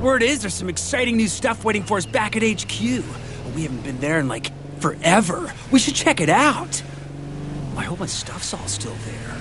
Word is there's some exciting new stuff waiting for us back at HQ. We haven't been there in, like, forever. We should check it out. I hope my stuff's all still there.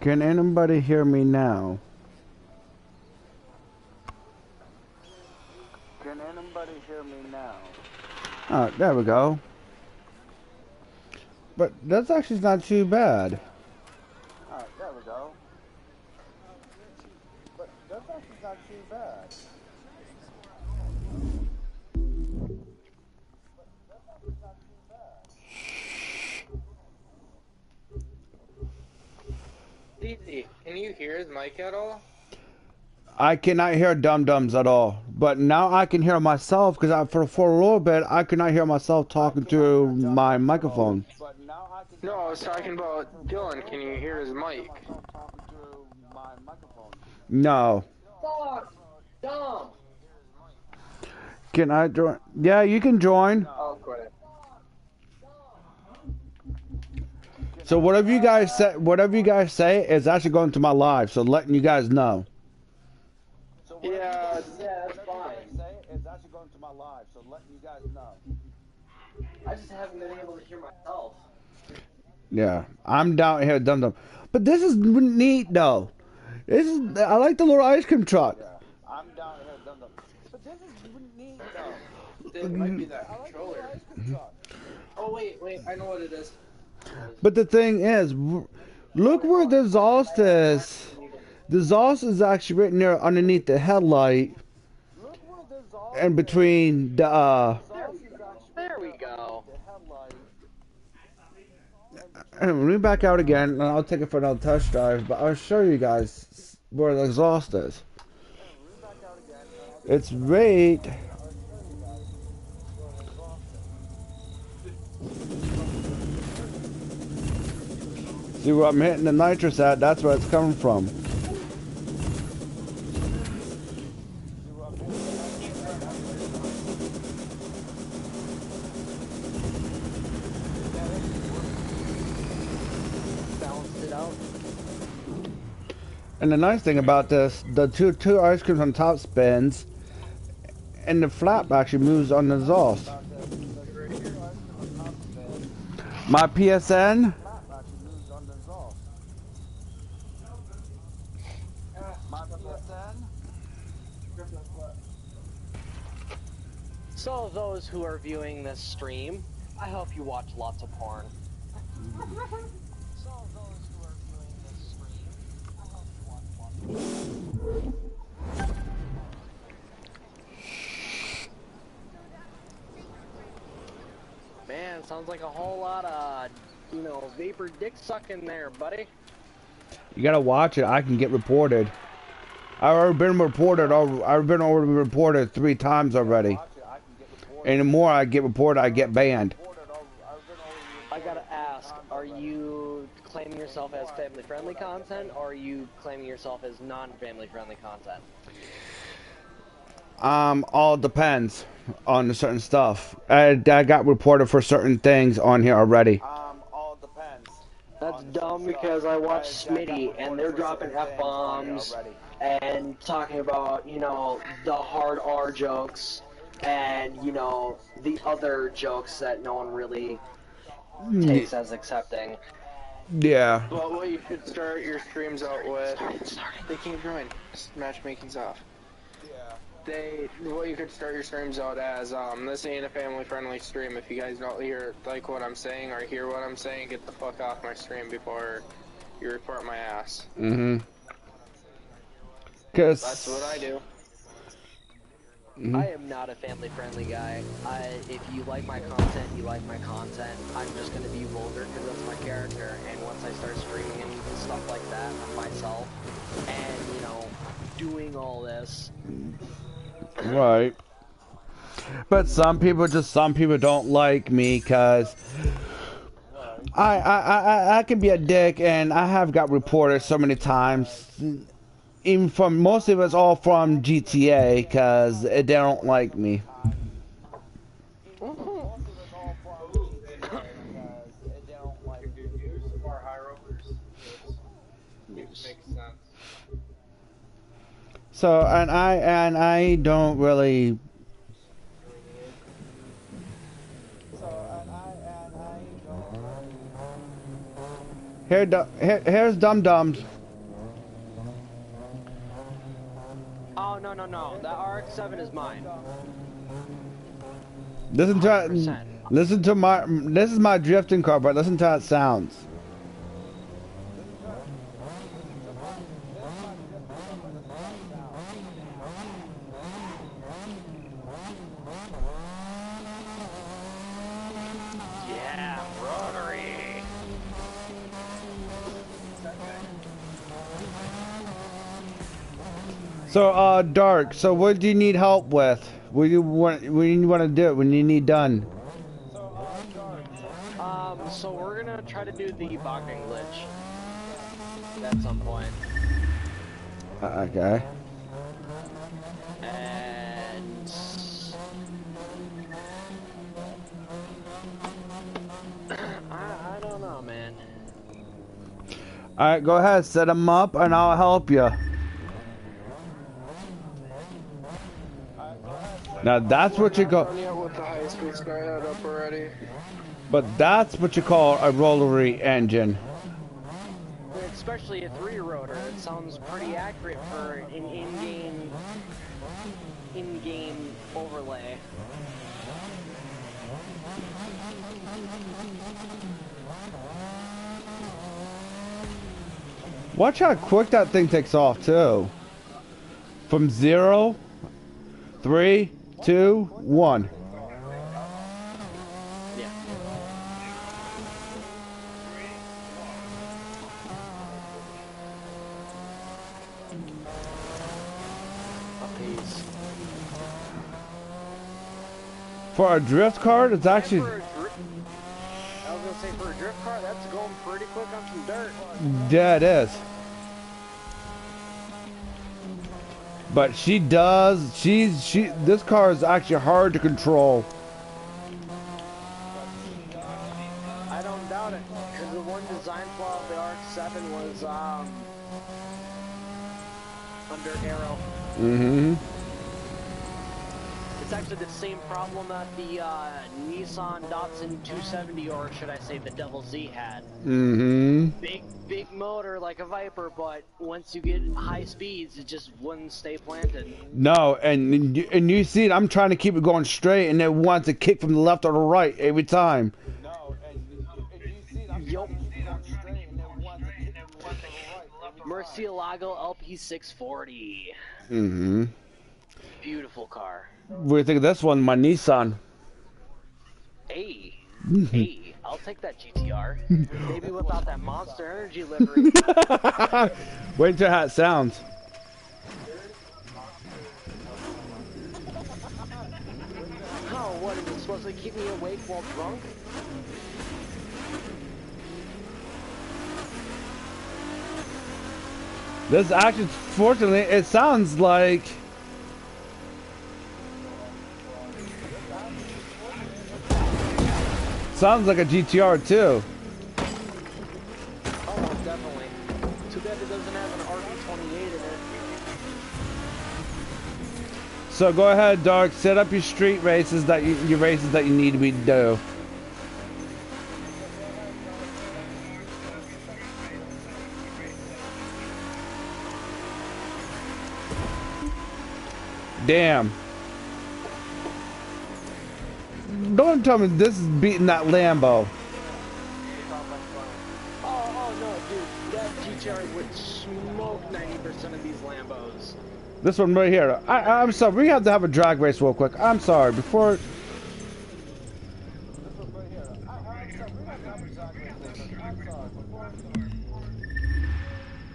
Can anybody hear me now? Can anybody hear me now? Oh, there we go. But that's actually not too bad. Oh, there we go. But that's actually not too bad. Easy. Can you hear his mic at all? I cannot hear dum-dums at all, but now I can hear myself because for a little bit I could not hear myself talking through my microphone. No, I was talking about Dylan. Can you hear his mic? No. Fuck! Dumb! Can I join? Yeah, you can join. I'll quit. So whatever you guys say is actually going to my live, so letting you guys know. Yeah, that's fine. It's actually going to my live, so letting you guys know. I just haven't been able to hear myself. Yeah, I'm down here, dum dum. But this is neat though. I like the little ice cream truck. Yeah, I'm down here, dum dum. But this is neat though. It might be that controller. Oh wait, I know what it is. But the thing is, look where the exhaust is. The exhaust is actually right there underneath the headlight, and between the There we go. And let me back out again, and I'll take it for another test drive. But I'll show you guys where the exhaust is. It's right. See where I'm hitting the nitrous at? That's where it's coming from. And the nice thing about this, the two ice creams on top spins, and the flap actually moves on the exhaust. My PSN. So those who are viewing this stream, I hope you watch lots of porn. Man, sounds like a whole lot of, vapor dick sucking there, buddy. You gotta watch it. I can get reported. I've already been reported. I've been already reported 3 times already. And the more I get reported, I get banned. I gotta ask, are you claiming yourself as family-friendly content, or are you claiming yourself as non-family-friendly content? All depends on certain stuff. I got reported for certain things on here already. All depends. That's dumb because I watched Smitty and they're dropping F-bombs and talking about, you know, the hard R jokes and, you know, the other jokes that no one really takes as accepting. Yeah. Well, what you should start your streams out with. They can't join. Matchmaking's off. What you could start your streams out as, this ain't a family-friendly stream. If you guys don't like what I'm saying or hear what I'm saying, get the fuck off my stream before you report my ass. Mm-hmm. Cause that's what I do. I am not a family-friendly guy. If you like my content, you like my content. I'm just gonna be vulgar because that's my character. And once I start streaming and stuff like that of myself, and you know, doing all this. Right. But some people don't like me because I can be a dick, and I have got reported so many times. Even from most of us, all from GTA, because they don't like me. So and I don't really. Here's Dum Dums. Oh no. That RX-7 is mine. Listen to my. This is my drifting car, but listen to how it sounds. Yeah, rotary. So, Dark. So, what do you need help with? What do you want to do? What do you need done? So we're gonna try to do the Bogdan glitch at some point. Okay. And I don't know, man. All right, go ahead, set them up, and I'll help you. Now that's what you call. But that's what you call a rotary engine. Especially a 3-rotor. It sounds pretty accurate for an in-game overlay. Watch how quick that thing takes off too. From 0, 3, 2, 1. Yeah. A piece. For a drift car, it's actually. I was gonna say for a drift car, that's going pretty quick on some dirt. Yeah, it is. But she does. This car is actually hard to control. I don't doubt it, because the one design flaw of the RX-7 was under aero. Mm-hmm. It's actually the same problem that the Nissan Datsun 270, or should I say the Devil Z had. Mm-hmm. Big motor like a Viper, but once you get high speeds, it just wouldn't stay planted. No, and you see it, I'm trying to keep it going straight, and it wants to kick from the left or the right every time. No, and you see it, I'm trying to keep it going straight, and it wants to kick from the left or the right. Murcielago LP640. Mm-hmm. Beautiful car. What do you think of this one, my Nissan? Hey, I'll take that GTR. Maybe without that Monster Energy livery. Wait until how it sounds. How? What, is it supposed to keep me awake while drunk? This actually, fortunately, it sounds like... Sounds like a GTR too. Oh, definitely. Too bad it doesn't have an RB28 in it. So go ahead, Dark. Set up your street races that you need to be do. Damn. Don't tell me this is beating that Lambo. Oh no, dude. That GTR would smoke 90% of these Lambos. This one right here. I'm sorry. We have to have a drag race real quick. I'm sorry. Before...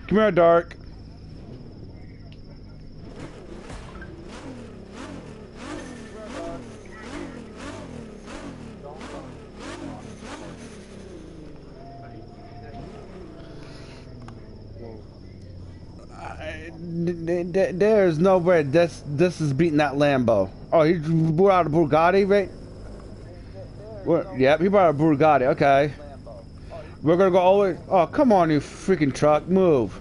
Come here, Dark. There's no way this is beating that Lambo. Oh, he brought out a Bugatti, right? Yep, he brought out a Bugatti. Okay. We're gonna go all the way. Oh, come on, you freaking truck, move.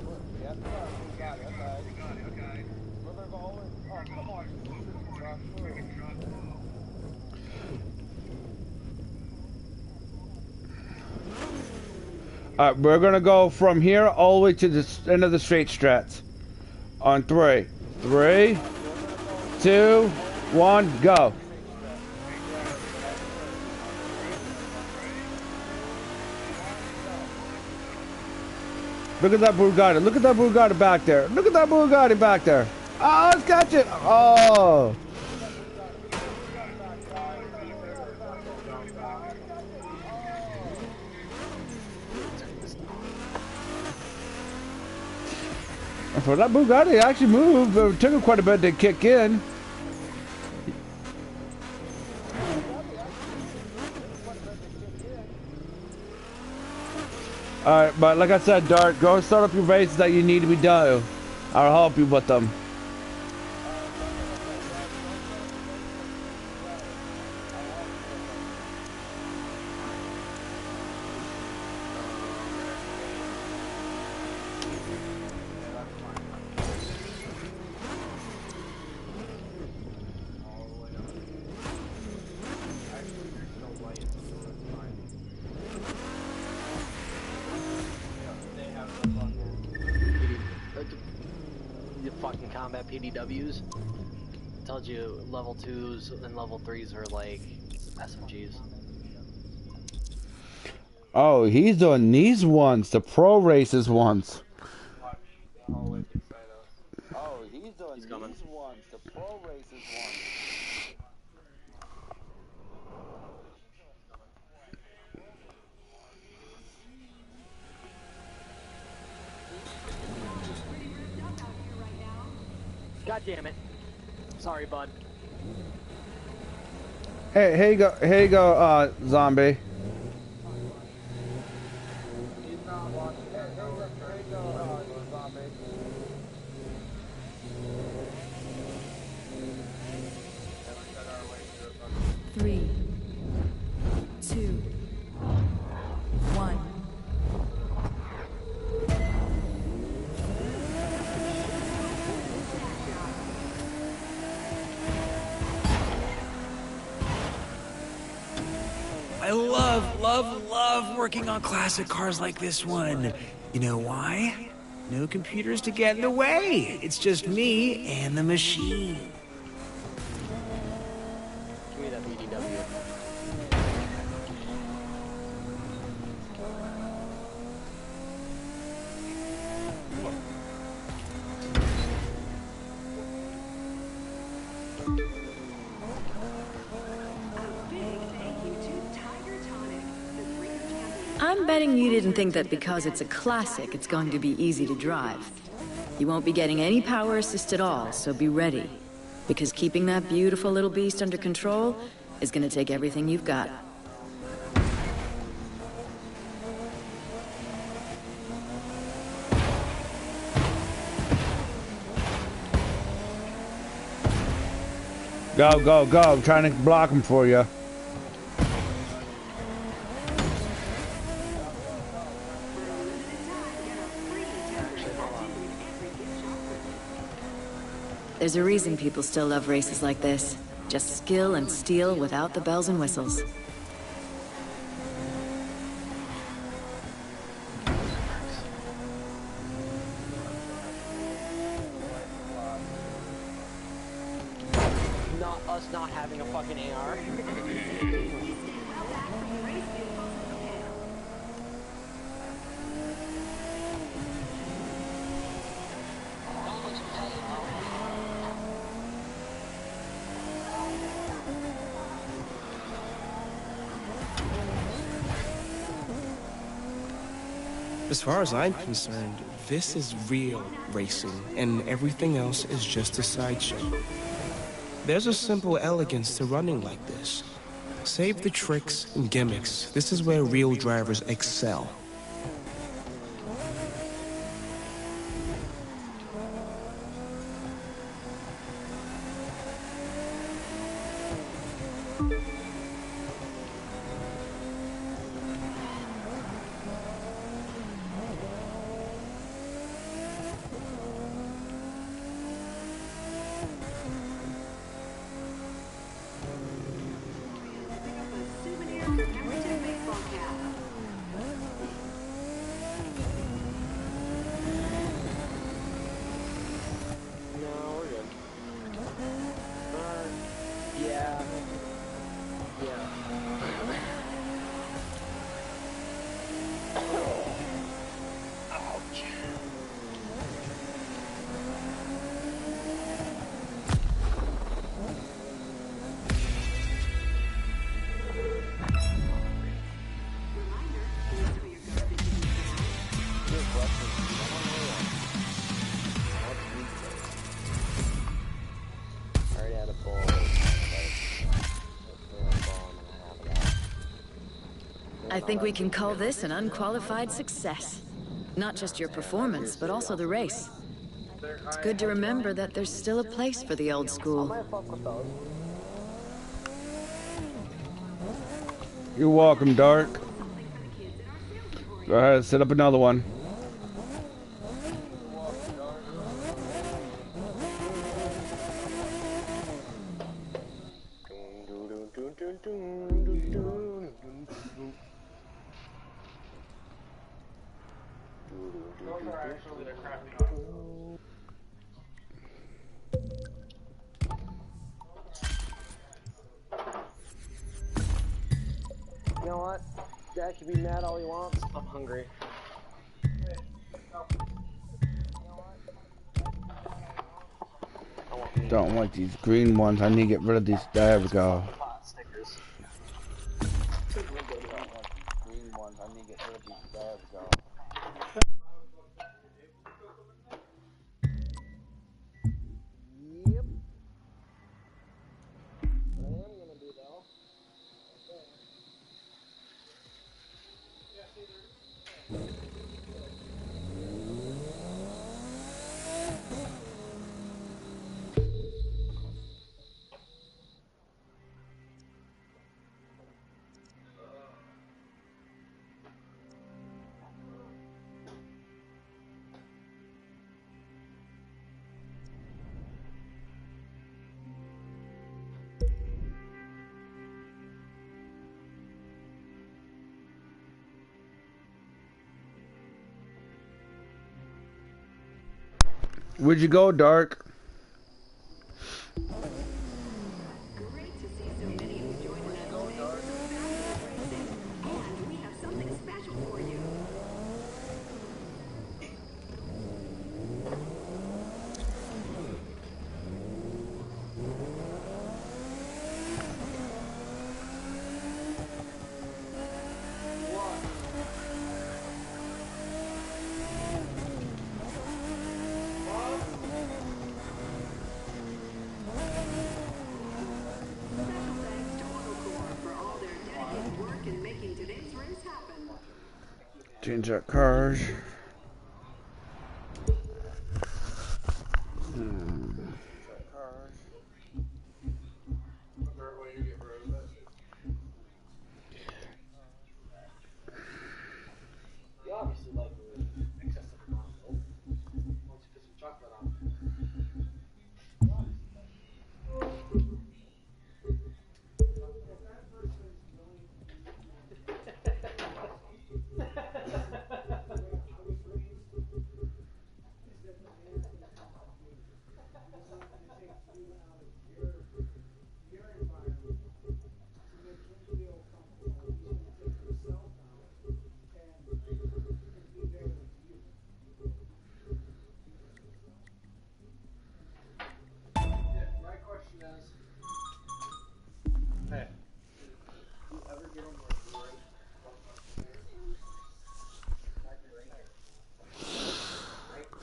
Alright, we're gonna go from here all the way to the end of the straight stretch. On 3. 3, 2, 1, go. Look at that Bugatti. Look at that Bugatti back there. Look at that Bugatti back there. Oh, let's catch it. Oh. For that Bugatti actually moved, but it took him quite a bit to kick in. Alright, but like I said, Dark, go start up your races that you need to be done. I'll help you with them. Fucking combat PDWs. Told you level 2s and level 3s are like SMGs. Oh, he's doing these ones, the pro races ones. Oh, he's doing these ones, the pro races ones. God damn it. Sorry, bud. Hey, here you go, zombie. Three, 2, 1. I love working on classic cars like this one. You know why? No computers to get in the way. It's just me and the machine. Give me that BDW. I'm betting you didn't think that because it's a classic, it's going to be easy to drive. You won't be getting any power assist at all, so be ready. Because keeping that beautiful little beast under control is going to take everything you've got. Go, go, go. I'm trying to block him for you. There's a reason people still love races like this. Just skill and steel without the bells and whistles. Not us not having a fucking AR. As far as I'm concerned, this is real racing, and everything else is just a sideshow. There's a simple elegance to running like this. Save the tricks and gimmicks. This is where real drivers excel. I think we can call this an unqualified success. Not just your performance, but also the race. It's good to remember that there's still a place for the old school. You're welcome, Dark. Go ahead, set up another one. You know what? Dad can be mad all he wants. I'm hungry. Don't like these green ones. I need to get rid of these. There we go. Where'd you go, Dark? Great to see so many of you joining us today for Bout Racing. And we have something special for you. Change that cars.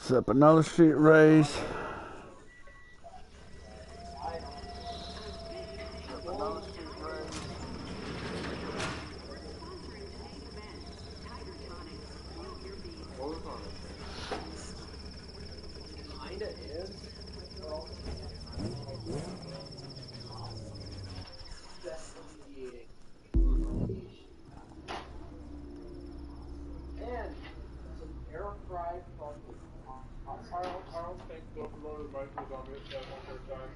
Set up another street race. Kinda is. And some air fried fucking I don't think locomotive bike was on this that one more time.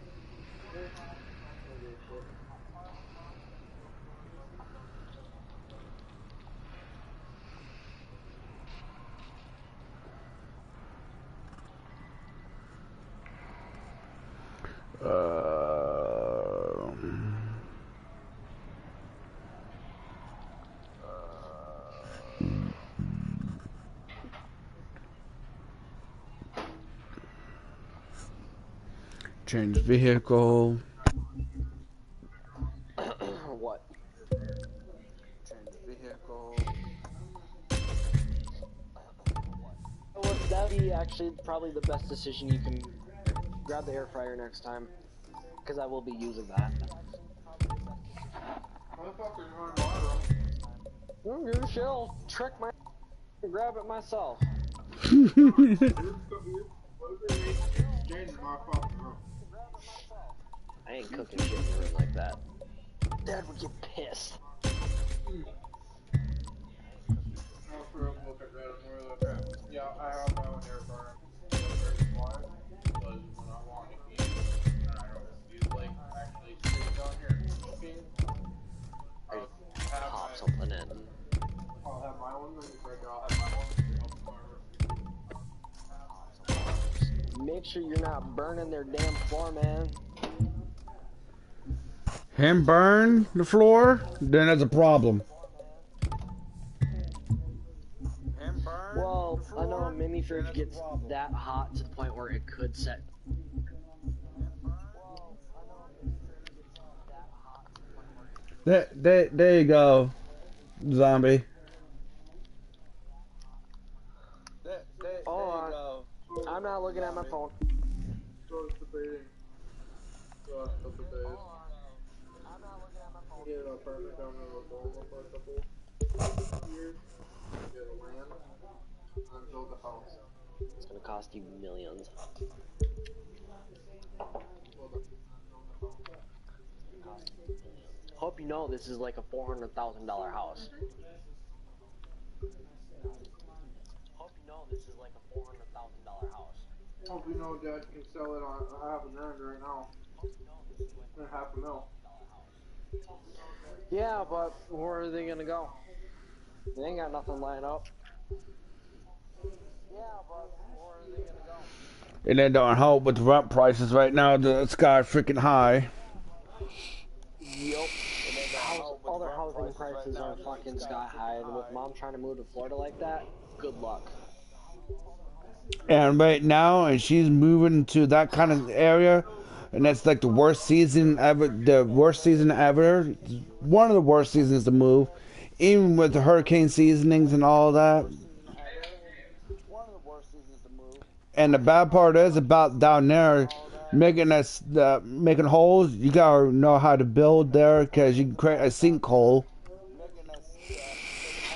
Change vehicle. What? Change vehicle. Well, that'd be actually probably the best decision you can. Grab the air fryer next time, because I will be using that. Motherfucker's going viral. You shall trick my grab it myself. James, my fucking room. I ain't cooking shit in the room like that. Dad would get pissed. I'll throw a look at that and we'll look at it. Yeah, I have my own air fryer. Why? Because when I want to eat, and I don't feel like actually sitting down here and cooking, I'll have Pop something in. I'll have my own mini fridge, I'll have my own. Make sure you're not burning their damn floor, man. Him burn the floor, then that's a problem. Well, I know a mini fridge gets that hot to the point where it could set. There you go, zombie. Hold on. I'm not looking at my phone. So it's debating. So I'm still debating. Get an apartment down in Oklahoma for a couple years. Get a land. And then build a house. It's gonna cost you millions. Hope you know this is like a $400,000 house. Hope you know this is like a $400,000 house. Hope you know Dad can sell it on $500,000 right now. And $500,000. Yeah, but where are they gonna go? They ain't got nothing lined up. Yeah, but where are they gonna go? And that don't help with the rent prices right now. The sky freaking high. Yup. Other housing prices are fucking sky high, and with Mom trying to move to Florida like that, good luck. And right now, and she's moving to that kind of area, and that's like the worst season ever. The worst season ever. One of the worst seasons to move, even with the hurricane seasonings and all that. And the bad part is about down there, making holes. You gotta know how to build there, because you can create a sinkhole.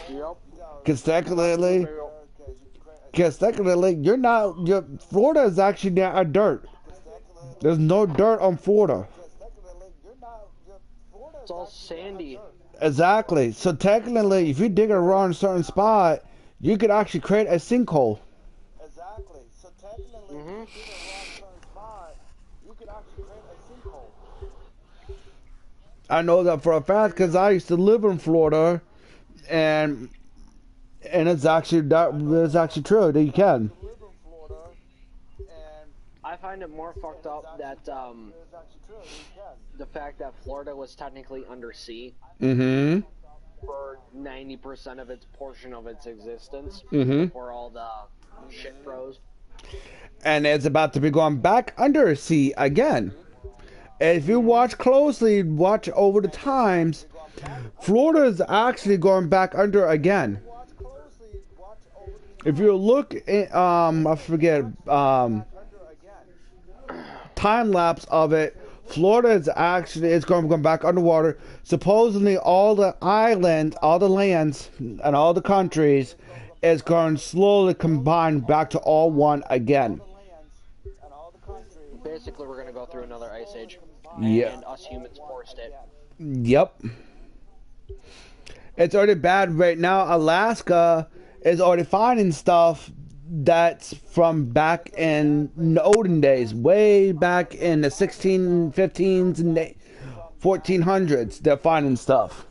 Yep. Because technically, you're not. Florida is actually not dirt. There's no dirt on Florida. It's all sandy. Exactly. So technically, if you dig around a certain spot, you could actually create a sinkhole. Exactly. So technically, if you dig around a certain spot, you could actually create a sinkhole. I know that for a fact because I used to live in Florida, and it's actually true that you can. I find it more fucked up that the fact that Florida was technically under sea Mm-hmm. for 90% of its portion of its existence Mm-hmm. before all the shit froze. And it's about to be going back under sea again. And if you watch closely, watch over the times, Florida is actually going back under again. If you look at, I forget, time lapse of it, Florida is actually it's going to go back underwater. Supposedly, all the islands, all the lands, and all the countries is going to slowly combine back to all one again. Basically, we're gonna go through another ice age, Yeah. and us humans forced it. Yep. It's already bad right now. Alaska is already finding stuff that's from back in the olden days, way back in the 1615s and the 1400s. They're finding stuff.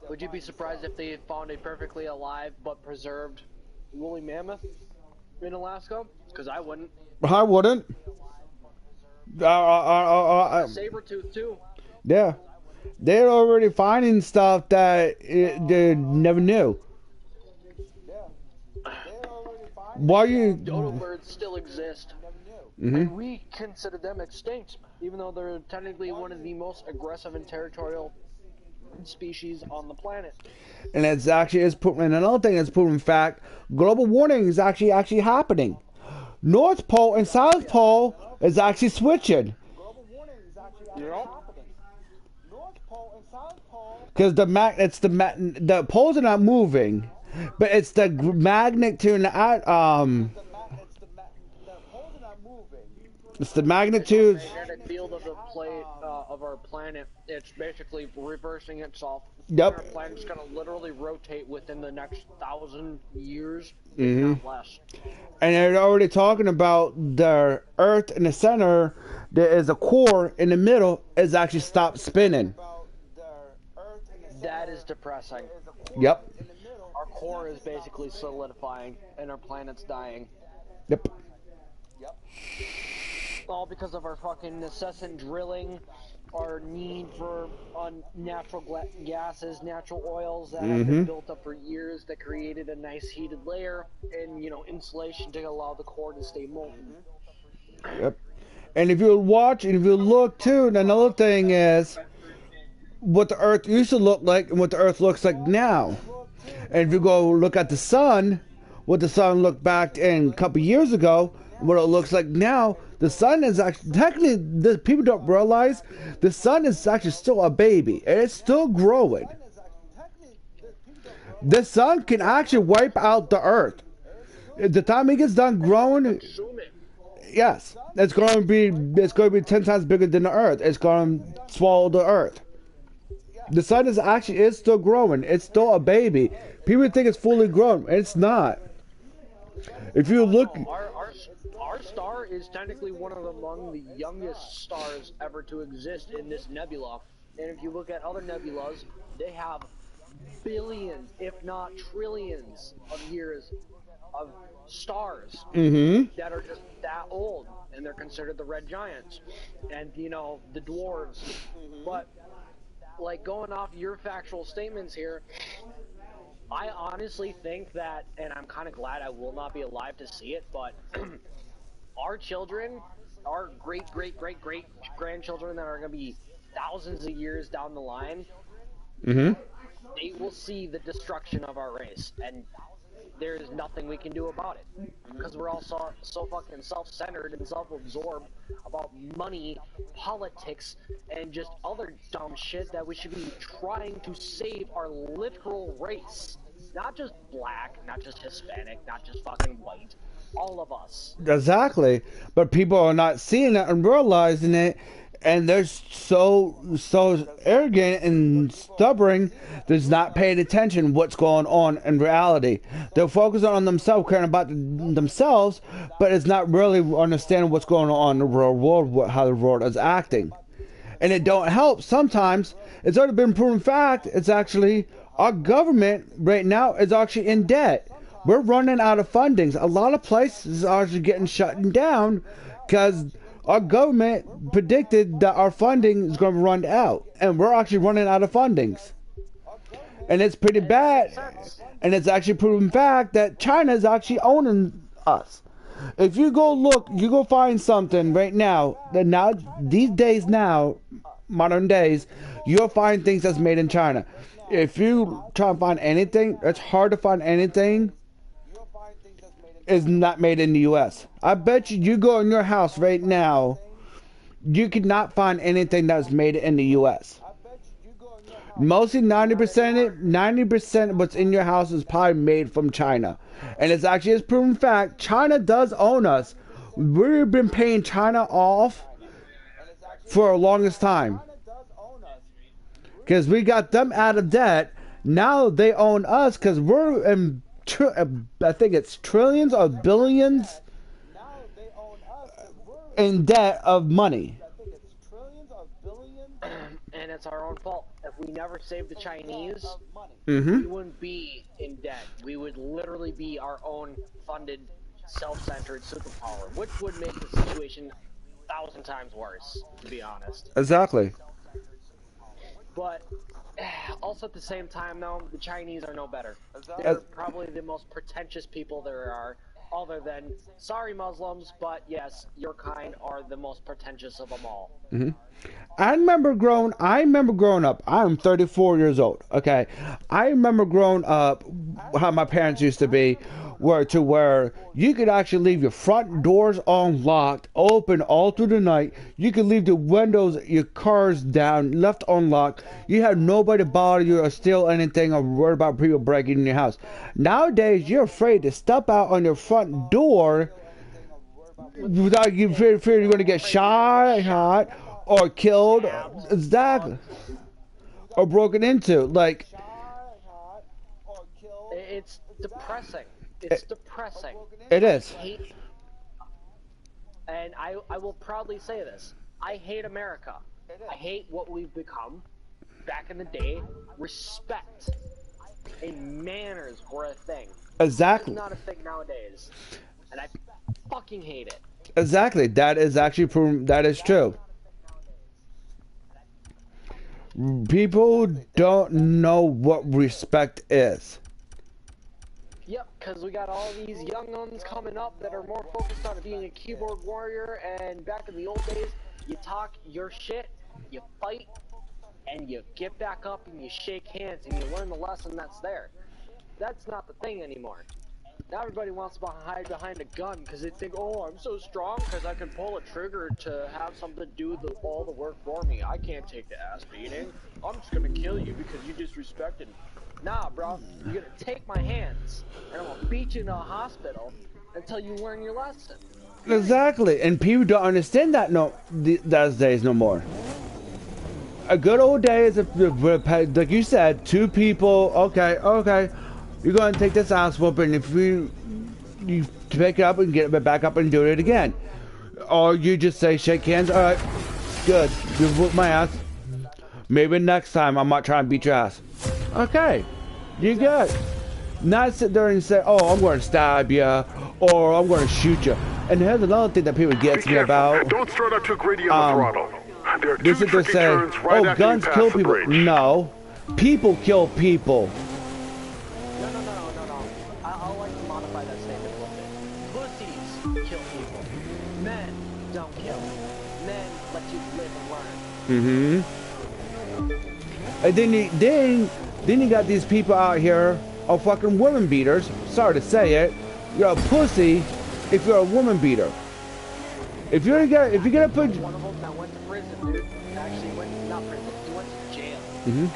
Would you be surprised if they found a perfectly alive but preserved woolly mammoth in Alaska? Because I wouldn't. I wouldn't. Saber-tooth too. Yeah. They're already finding stuff that they never knew. Why you? Dodo birds still exist, Mhm. and we consider them extinct, even though they're technically one of the most aggressive and territorial species on the planet. And it's actually is proven. And another thing that's proven fact: global warming is actually happening. North Pole and South Pole is actually switching. Yep. Because the poles are not moving, but it's the magnitude it's the magnitude. The magnetic field of the plate of our planet, it's basically reversing itself. Yep. Our planet's gonna literally rotate within the next 1,000 years, Mhm. if not less. And they're already talking about the Earth in the center. There is a core in the middle. Is actually stopped spinning. That is depressing. Yep. Our core is basically solidifying, and our planet's dying. Yep. All because of our fucking incessant drilling, our need for natural gases, natural oils that have been built up for years that created a nice heated layer and, insulation to allow the core to stay molten. Yep. And if you watch and if you look too, another thing is what the Earth used to look like and what the Earth looks like now. And if you go look at the sun, what the sun looked back in a couple years ago, what it looks like now, the sun is actually technically the people don't realize the sun is actually still a baby and it's still growing. The sun can actually wipe out the Earth. At the time it gets done growing, yes, it's going to be 10 times bigger than the Earth. It's going to swallow the Earth. The sun is still growing. It's still a baby. People think it's fully grown. It's not. If you look, our star is technically one of among the youngest stars ever to exist in this nebula. And if you look at other nebulas, they have billions, if not trillions, of years of stars that are just that old, and they're considered the red giants, and the dwarves. But like going off your factual statements here, I honestly think that, and I'm kind of glad I will not be alive to see it, but our children, our great grandchildren that are going to be thousands of years down the line, they will see the destruction of our race, and there is nothing we can do about it because we're all so fucking self-centered and self-absorbed about money, politics, and just other dumb shit that we should be trying to save our literal race. Not just black, not just Hispanic, not just fucking white. All of us. exactly, but people are not seeing it and realizing it, and they're so arrogant and stubborn. They're not paying attention what's going on in reality. They're focusing on themselves, caring about themselves, but it's not really understanding what's going on in the real world, how the world is acting. And it don't help. Sometimes it's already been proven fact. It's actually our government right now is actually in debt. We're running out of fundings. A lot of places are actually getting shut down because our government predicted that our funding is going to run out, and we're actually running out of fundings. And it's pretty bad. And it's actually proven fact that China is actually owning us. If you go look, you go find something right now, that now, these days now, modern days, you'll find things that's made in China. if you try to find anything, it's hard to find anything is not made in the U.S. I bet you go in your house right now, you could not find anything that's made in the U.S. Mostly 90% of what's in your house is probably made from China. And it's actually a proven fact, China does own us. We've been paying China off for the longest time. Because we got them out of debt. Now they own us because we're in, I think it's trillions or billions in debt of money. And it's our own fault. If we never saved the Chinese, Mm-hmm. we wouldn't be in debt. We would literally be our own funded, self-centered superpower, which would make the situation 1,000 times worse, to be honest. Exactly. But also at the same time, though, the Chinese are no better. They're probably the most pretentious people there are, other than, sorry Muslims, but yes, your kind are the most pretentious of them all. Mm-hmm. I remember growing up. I'm 34 years old. Okay, I remember growing up how my parents used to be, where you could actually leave your front doors unlocked, open all through the night. You could leave the windows, your cars down, left unlocked. You had nobody to bother you or steal anything or worry about people breaking in your house. Nowadays, you're afraid to step out on your front door without you fear you're going to get shot or killed, exactly, or broken into. Like, it's depressing. It's depressing. It is. And I will proudly say this. I hate America. I hate what we've become. Back in the day, respect and manners were a thing. Exactly. It's not a thing nowadays. And I fucking hate it. Exactly. That is actually proven. That is true. People don't know what respect is. Yep, because we got all these young ones coming up that are more focused on being a keyboard warrior, and back in the old days, you talk your shit, you fight, and you get back up and you shake hands and you learn the lesson that's there. That's not the thing anymore. Now everybody wants to hide behind a gun because they think, oh, I'm so strong because I can pull a trigger to have something do all the work for me. I can't take the ass beating. I'm just gonna kill you because you disrespected me. Nah, bro, you're gonna take my hands and I'm gonna beat you in a hospital until you learn your lesson. Exactly, and people don't understand that those days no more. A good old days, like you said, two people. Okay, you're going to take this ass whooping. If you pick it up and get it back up and do it again, or you just say shake hands. All right, good. You whoop my ass. Maybe next time I'm not trying to beat your ass. Okay, you good. Not sit there and say, oh, I'm going to stab you, or I'm going to shoot you. And here's another thing that people get me about. Don't start out too greedy on the throttle. There are two tricky say, turns right oh, after guns you pass kill the people. bridge. No, people kill people. No. I'll like to modify that statement a little bit. Pussies kill people. Men don't kill. Men let you live and learn. Mm-hmm. And then you got these people out here are fucking women beaters. Sorry to say it. You're a pussy if you're a woman beater. If you're gonna put one of them that went to prison, dude. Actually not prison. He went to jail. Mm-hmm. And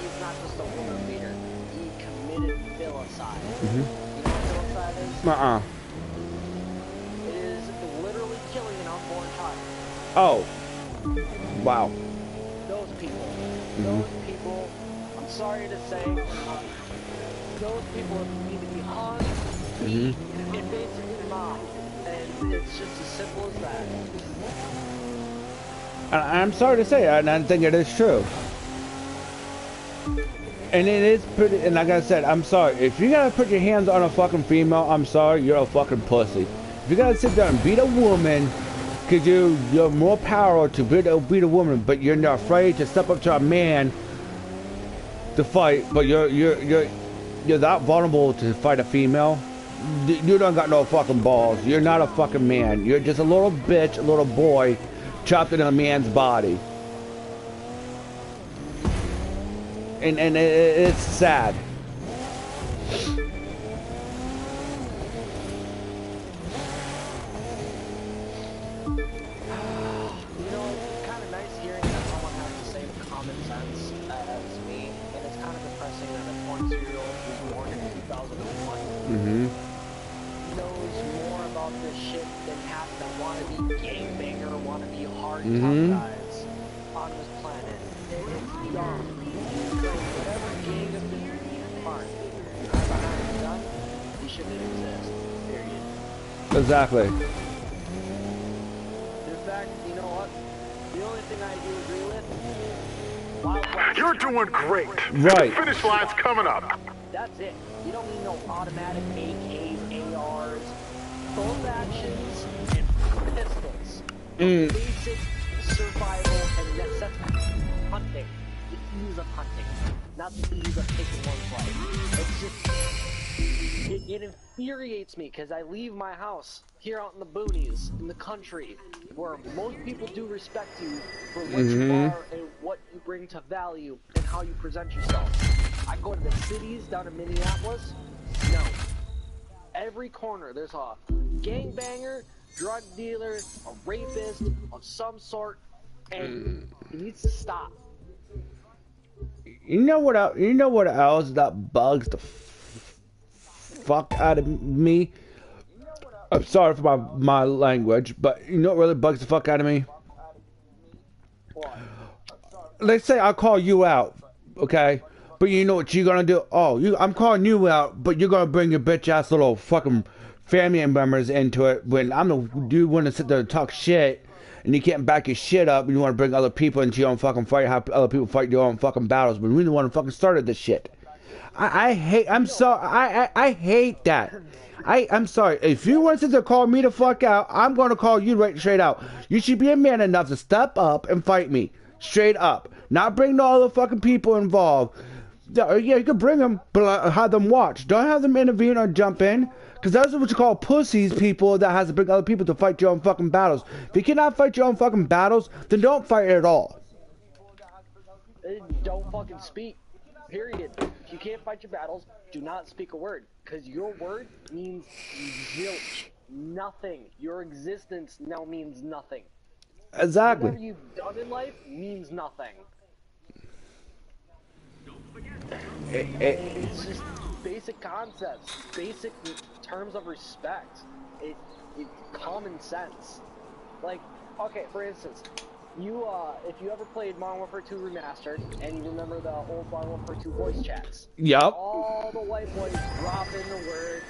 he's not just a woman beater. He committed filicide. Mm-hmm. You know what filicide is? It is literally killing an unborn child. Oh. Wow. Those people, I'm sorry to say, those people need to be hung, beat, and basically mobbed. And it's just as simple as that. I'm sorry to say, and I think it is true. And it is pretty, and like I said, I'm sorry. If you gotta put your hands on a fucking female, I'm sorry, you're a fucking pussy. If you gotta sit there and beat a woman, because you're more power to beat a woman, but you're not afraid to step up to a man to fight, but you're that vulnerable to fight a female, you don't got no fucking balls. You're not a fucking man. You're just a little bitch, a little boy, trapped in a man's body. and it's sad. You know, it's kind of nice hearing that someone has the same common sense as me, and it's kind of depressing that a 22-year-old who's born in 2001 knows more about this shit than half the wannabe gangbanger, wannabe hard tough guys on this planet. It's dumb. Like, whatever gang of this fine. Behind the gun, he shouldn't exist. Period. Exactly. In fact, you know what? The only thing I do agree with, Wild West. You're doing great. Right. The finish line's coming up. That's it. You don't need no automatic AKs, ARs, bolt actions, and pistols. Basic survival and necessity. Hunting. The ease of hunting. Not the ease of taking one's life. It's just... It infuriates me because I leave my house here out in the boonies, in the country, where most people do respect you for what you are and what you bring to value and how you present yourself. I go to the cities down in Minneapolis, no. Every corner there's a gangbanger, drug dealer, a rapist of some sort, and it needs to stop. You know what else that bugs the fuck out of me? I'm sorry for my language, but you know what really bugs the fuck out of me? What? Let's say I call you out, okay? But you know what you're gonna do? Oh, I'm calling you out, but you're gonna bring your bitch ass little fucking family members into it when I'm the dude want to sit there and talk shit, and you can't back your shit up, and you want to bring other people into your own fucking fight, have other people fight your own fucking battles, but we the one who fucking started this shit. I hate that. I'm sorry. If you want to call me the fuck out, I'm going to call you right straight out. You should be a man enough to step up and fight me. Straight up. Not bring no other fucking people involved. Yeah, you can bring them, but have them watch. Don't have them intervene or jump in. Because those are what you call pussies, people that has to bring other people to fight your own fucking battles. If you cannot fight your own fucking battles, then don't fight at all. Don't fucking speak. Period. If you can't fight your battles, do not speak a word. Because your word means zilch. Nothing. Your existence now means nothing. Exactly. Whatever you've done in life means nothing. It's just basic concepts, basic terms of respect. It's common sense. Like, okay, for instance, if you ever played Modern Warfare 2 Remastered, and you remember the old Modern Warfare 2 voice chats. Yup. All the white boys drop in the word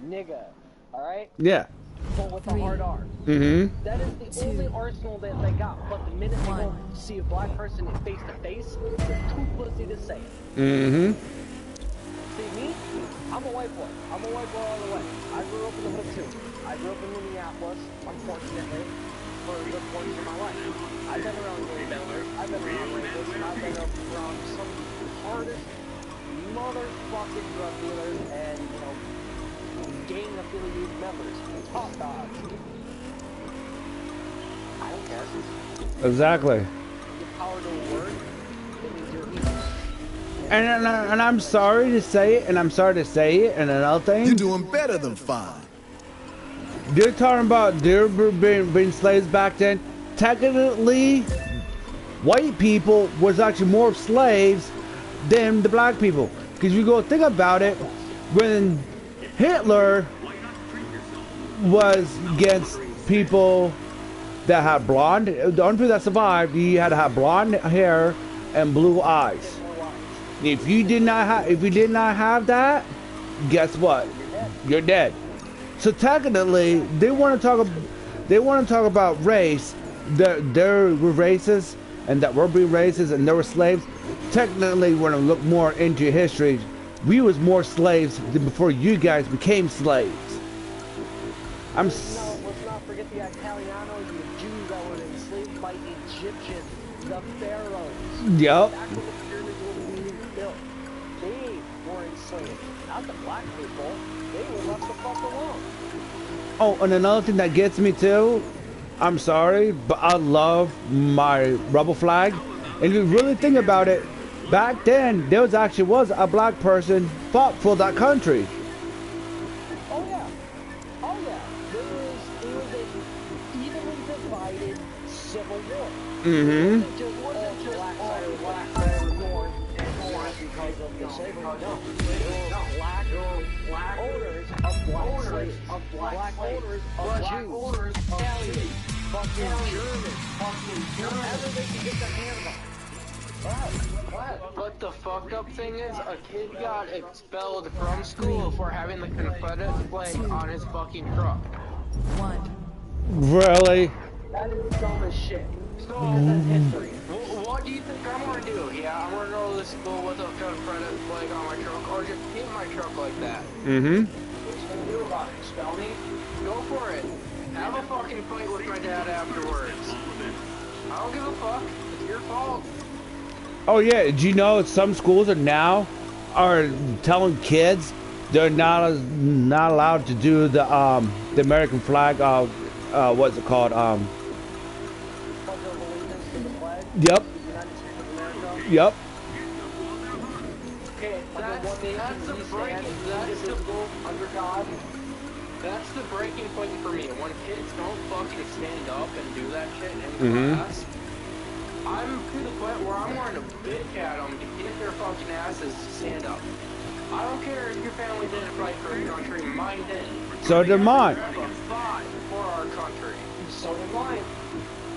nigga, alright? Yeah. But with the hard R. That is the only arsenal that they got. But the minute they go see a black person face to face, they're too pussy to say it. See me? I'm a white boy. I'm a white boy all the way. I grew up in the hood too. I grew up in Minneapolis, unfortunately, for a good portion of my life. I've been around gangbangers, I've been around rapists, I've been around some of the hardest motherfucking drug dealers and, you know, gang-affiliated members. Top dogs. I don't care. Exactly. The power to the word, it means you're evil. And I'm sorry to say it, and another thing. You're doing better than fine. They're talking about there being slaves back then. Technically, white people was actually more slaves than the black people. Because you go think about it, when Hitler was against people that had blonde, the only people that survived, you had to have blonde hair and blue eyes. If you did not have that, guess what? You're dead. So technically, they want to talk about race. They're racist, and that we're being racist, and they were slaves. Technically, when I look more into history, we was more slaves than before you guys became slaves. Let's not forget the Italianos and the Jews that were enslaved by Egyptians, the pharaohs. Yep. Back when the pyramids were being built, they were enslaved. Not the black people. They were left the fuck alone. Oh, and another thing that gets me too, I'm sorry, but I love my rebel flag. And if you really think about it, back then there was a black person fought for that country. Oh yeah. Oh yeah. It was a evenly divided civil war. Mm-hmm. It wasn't just black side or north and north because of the slavery. No. There were black owners of black slaves. Black owners of Jews. Italians. Fucking Germans. Whoever they could get their hands on. But the fucked up thing is, a kid got expelled from school for having the Confederate flag on his fucking truck. 1. Really? That is dumb as shit. So that's history. What do you think I'm gonna do? Yeah, I'm gonna go to school with a Confederate flag on my truck, or just paint my truck like that. Mm-hmm. What you gonna do about it? Expel me? Go for it. Have a fucking fight with my dad afterwards. I don't give a fuck. It's your fault. Oh yeah, did you know some schools are telling kids they're not allowed to do the American flag, what's it called? Yep. Yep. Okay, that's the breaking point for me. When kids don't fucking stand up and do that shit in class, I'm to the point where I'm going to bitch at them to get their fucking asses to stand up. I don't care if your family didn't fight for your country, mine did. So did mine. Fought for our country. So did mine.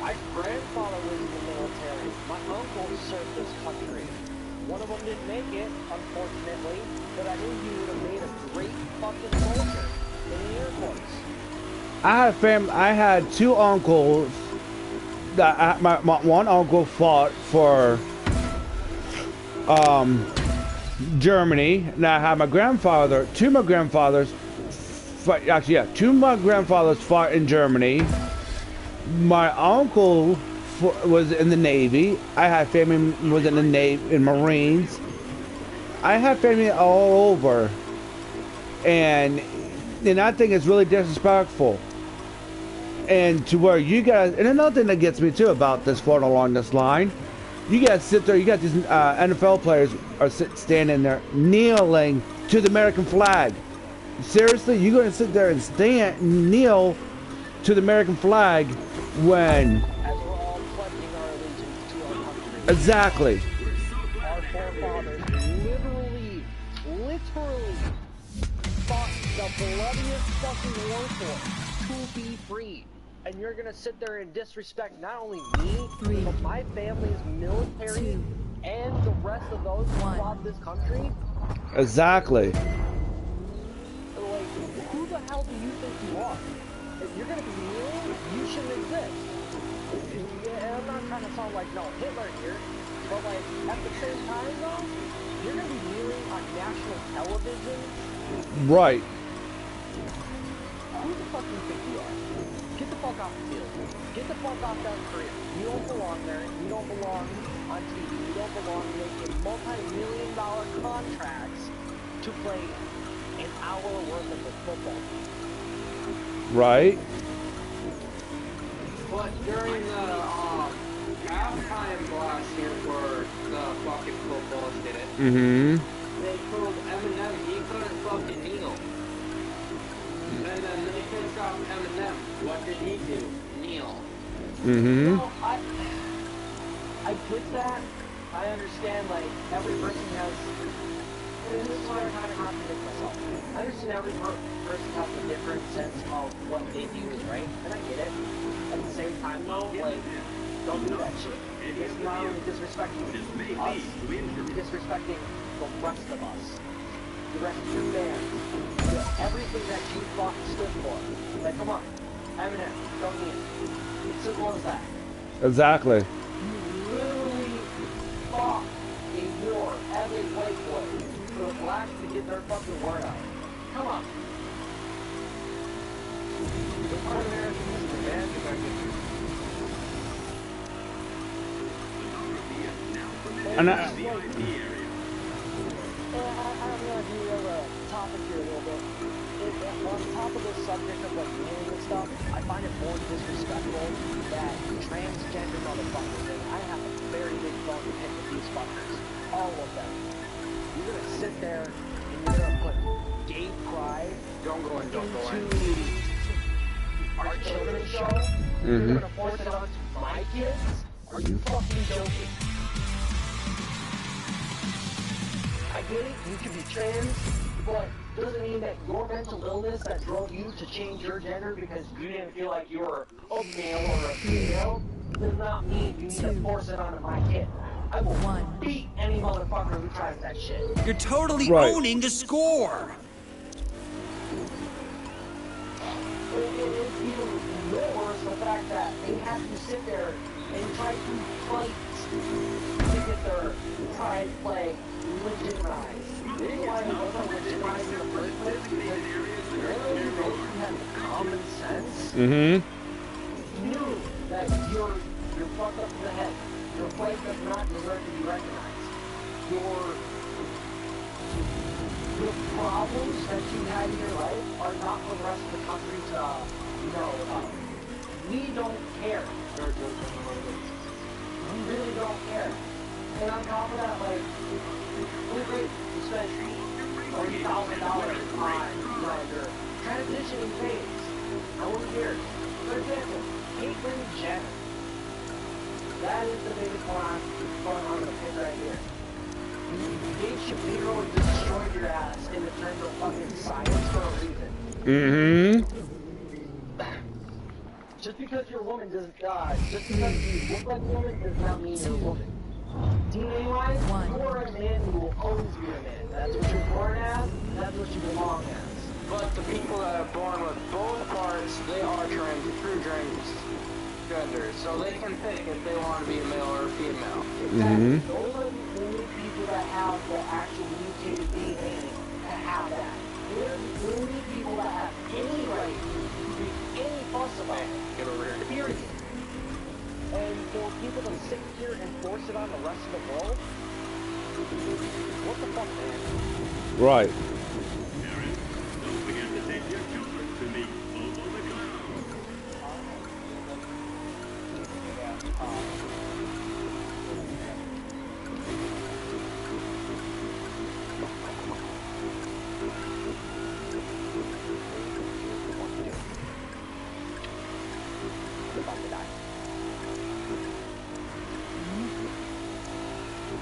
My grandfather was in the military. My uncle served this country. One of them didn't make it, unfortunately, but I knew he would have made a great fucking soldier in the Air Force. I had two uncles. My one uncle fought for Germany. Now I had my grandfather. Two of my grandfathers fought in Germany. My uncle was in the Navy. I had family was in the Navy, in Marines. I have family all over, and I think it's really disrespectful. And to where you guys, and another thing that gets me too about this floating along this line, you guys sit there, you got these NFL players are standing there kneeling to the American flag. Seriously, you're going to sit there and kneel to the American flag when... As we're all pledging our allegiance to our country. Exactly. Our forefathers literally fought the bloodiest fucking war for to be free. And you're gonna sit there and disrespect not only me, but my family's military and the rest of those who fought this country? Exactly. Like, who the hell do you think you are? If you're gonna be kneeling, you shouldn't exist. Yeah, I'm not trying to sound like no Hitler here, but like at the same time though, you're gonna be kneeling on national television. Right. Who the fuck do you think you are? Get the fuck off the field. Get the fuck off that career. You don't belong there. You don't belong on TV. You don't belong making multi-million-dollar contracts to play an hour worth of the football. Right. But during the halftime last year for the fucking football did it, they told Eminem he couldn't fucking kneel. And then they picked off Eminem. What did he do? Kneel. Well, I get that. I understand, like, every person has... And this is why I'm trying to contradict myself. I understand every person has a different sense of what they view is right, and I get it. At the same time, though, like, don't do that shit. Because you're not only disrespecting us, you're disrespecting the rest of us. The rest of your fans. Everything that you fought and stood for. Like, come on. Eminem, don't kneel. It's simple as that. Exactly. You literally fought a war as a white boy for the blacks to get their fucking word out. Come on. It's part of American history, man. And I'm gonna do a topic here a little bit. On top of the subject of like kneeling and stuff, I find it more disrespectful that transgender motherfuckers, and I have a very big bone to pick with these fuckers. All of them. You're gonna sit there and you're gonna put gay pride Don't go in, don't go in. into our children's show? You're gonna force it on to my kids? Are you fucking joking? I get it, you can be trans, but doesn't mean that your mental illness that drove you to change your gender because you didn't feel like you were a male or a female does not mean you need to force it onto my kid. I will beat any motherfucker who tries that shit. You're totally Right. owning the score. It is even worse the fact that they have to sit there and try to fight to get their pride flag legitimized. The reason why it wasn't legitimized in the first place is because really those who have common sense knew that you're fucked up in the head. Your flag does not deserve to be recognized. Your problems that you had in your life are not for the rest of the country to know about. We don't care. We really don't care. And on top of that, like, we're great. We spent $40,000 on your transitioning phase. No one cares. For example, Caitlyn Jenner. That is the biggest one I'm gonna pick right here. Dave Shapiro destroyed your ass in the terms of fucking science for a reason. Just because you're a woman doesn't, just because you look like a woman does not mean you're a woman. DNA-wise, you are a man who will always be a man. That's what you're born as, that's what you belong as. But the people that are born with both parts, they are true transgenders. So they can pick if they want to be a male or a female. Exactly. Those are the only people that have the actual mutated DNA to have that. They're the only people that have any right to be any fuss about it. Get over here. Period. And for people to sit here and force it on the rest of the world, what the fuck, man? Right. Don't forget to take your children to meet Bobo the Clown.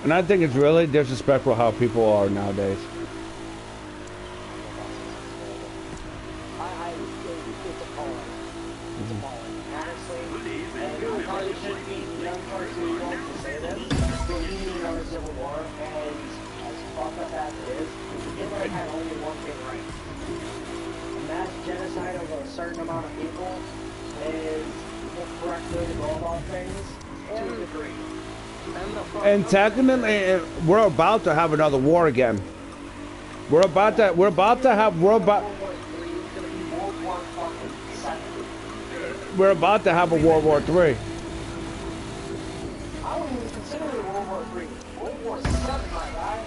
And I think it's really disrespectful how people are nowadays. It's appalling. It's appalling. Honestly, and I probably shouldn't be young person going to say this, but we need another civil war, and as fucked up as it is, Hitler had only one thing right. A mass genocide of a certain amount of people is the correct way to go about things, to a degree. And technically, we're about to have another war again. We're about to have a World War III. I wouldn't even consider it World War III. World War VII, my guy.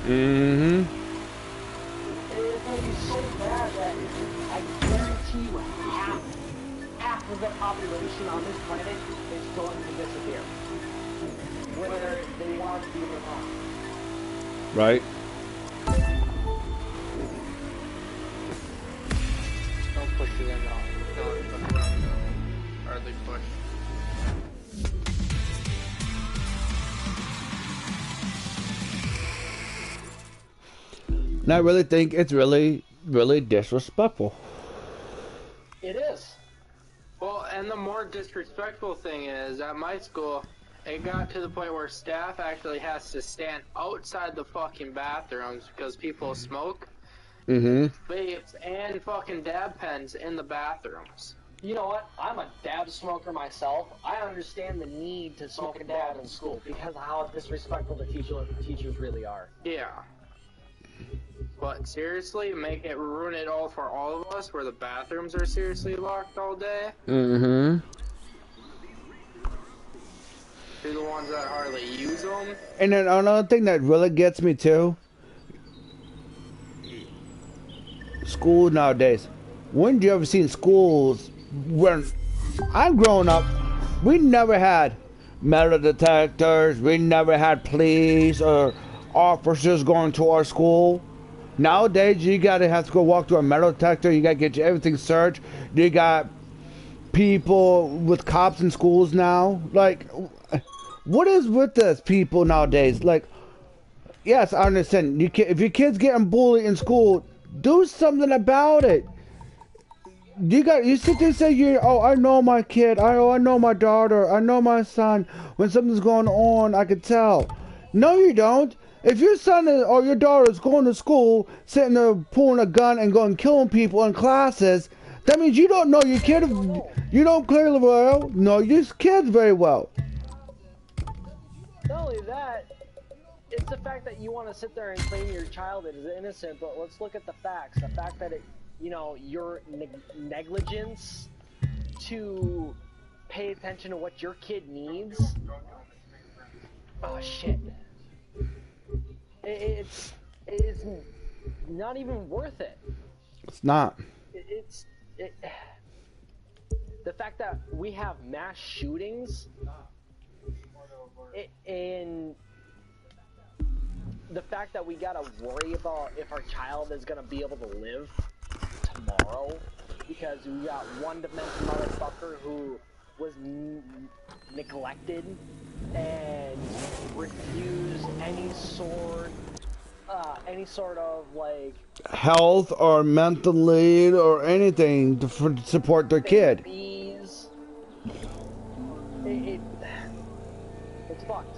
Mm-hmm. It's going to be so bad that I guarantee you half of the population on this planet is going to disappear. Whether they want to be or not. Right. Don't push it in now. Hardly push. And I really think it's really disrespectful. It is. Well, and the more disrespectful thing is, at my school, it got to the point where staff actually has to stand outside the fucking bathrooms because people smoke. Vapes and fucking dab pens in the bathrooms. You know what? I'm a dab smoker myself. I understand the need to smoke a dab in school because of how disrespectful the teachers really are. Yeah. But seriously, ruin it all for all of us where the bathrooms are seriously locked all day? Mm-hmm. They're the ones that hardly use them. And then another thing that really gets me too, school nowadays. When did you ever seen schools when I'm growing up, we never had metal detectors, we never had police or officers going to our school. Nowadays, you gotta have to go walk through a metal detector. You gotta get everything searched. You got people with cops in schools now. Like, what is with this people nowadays? Like, yes, I understand. If your kid's getting bullied in school, do something about it. You sit there and say I know my kid, I know my daughter, I know my son. When something's going on, I can tell. No, you don't. If your son or your daughter is going to school, sitting there pulling a gun and going killing people in classes, that means you don't know your kid. You don't clearly know your kid very well. Not only that, it's the fact that you want to sit there and claim your child is innocent, but let's look at the facts. The fact that your negligence to pay attention to what your kid needs. Oh shit. It's not even worth it. It's not. The fact that we have mass shootings and the fact that we gotta worry about if our child is gonna be able to live tomorrow because we got one demented motherfucker who was neglected and refused any sort of like health or mental aid or anything to support their kid. It's fucked.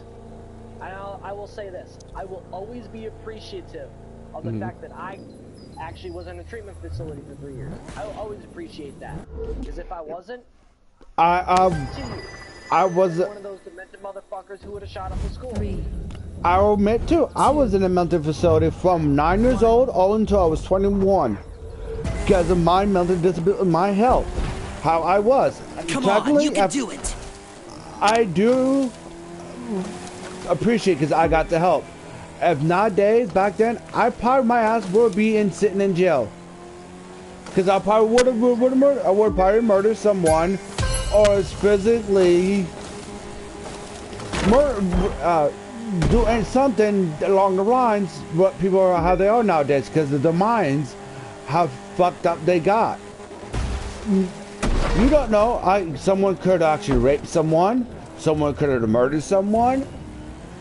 I will say this. I will always be appreciative of the fact that I actually was in a treatment facility for 3 years. I will always appreciate that. Because if I wasn't, I was one of those demented motherfuckers who would have shot up the school. I'll admit too, I was in a mental facility from 9 years old all until I was 21 because of my mental disability, my health, how I was. Come on, you can do it. I do appreciate because I got the help. If nowadays, back then, I probably my ass would be sitting in jail because I probably would have murdered. I would probably murder someone or physically doing something along the lines what people are how they are nowadays because of their minds how fucked up they got. You don't know. Someone could actually rape someone could have murdered someone,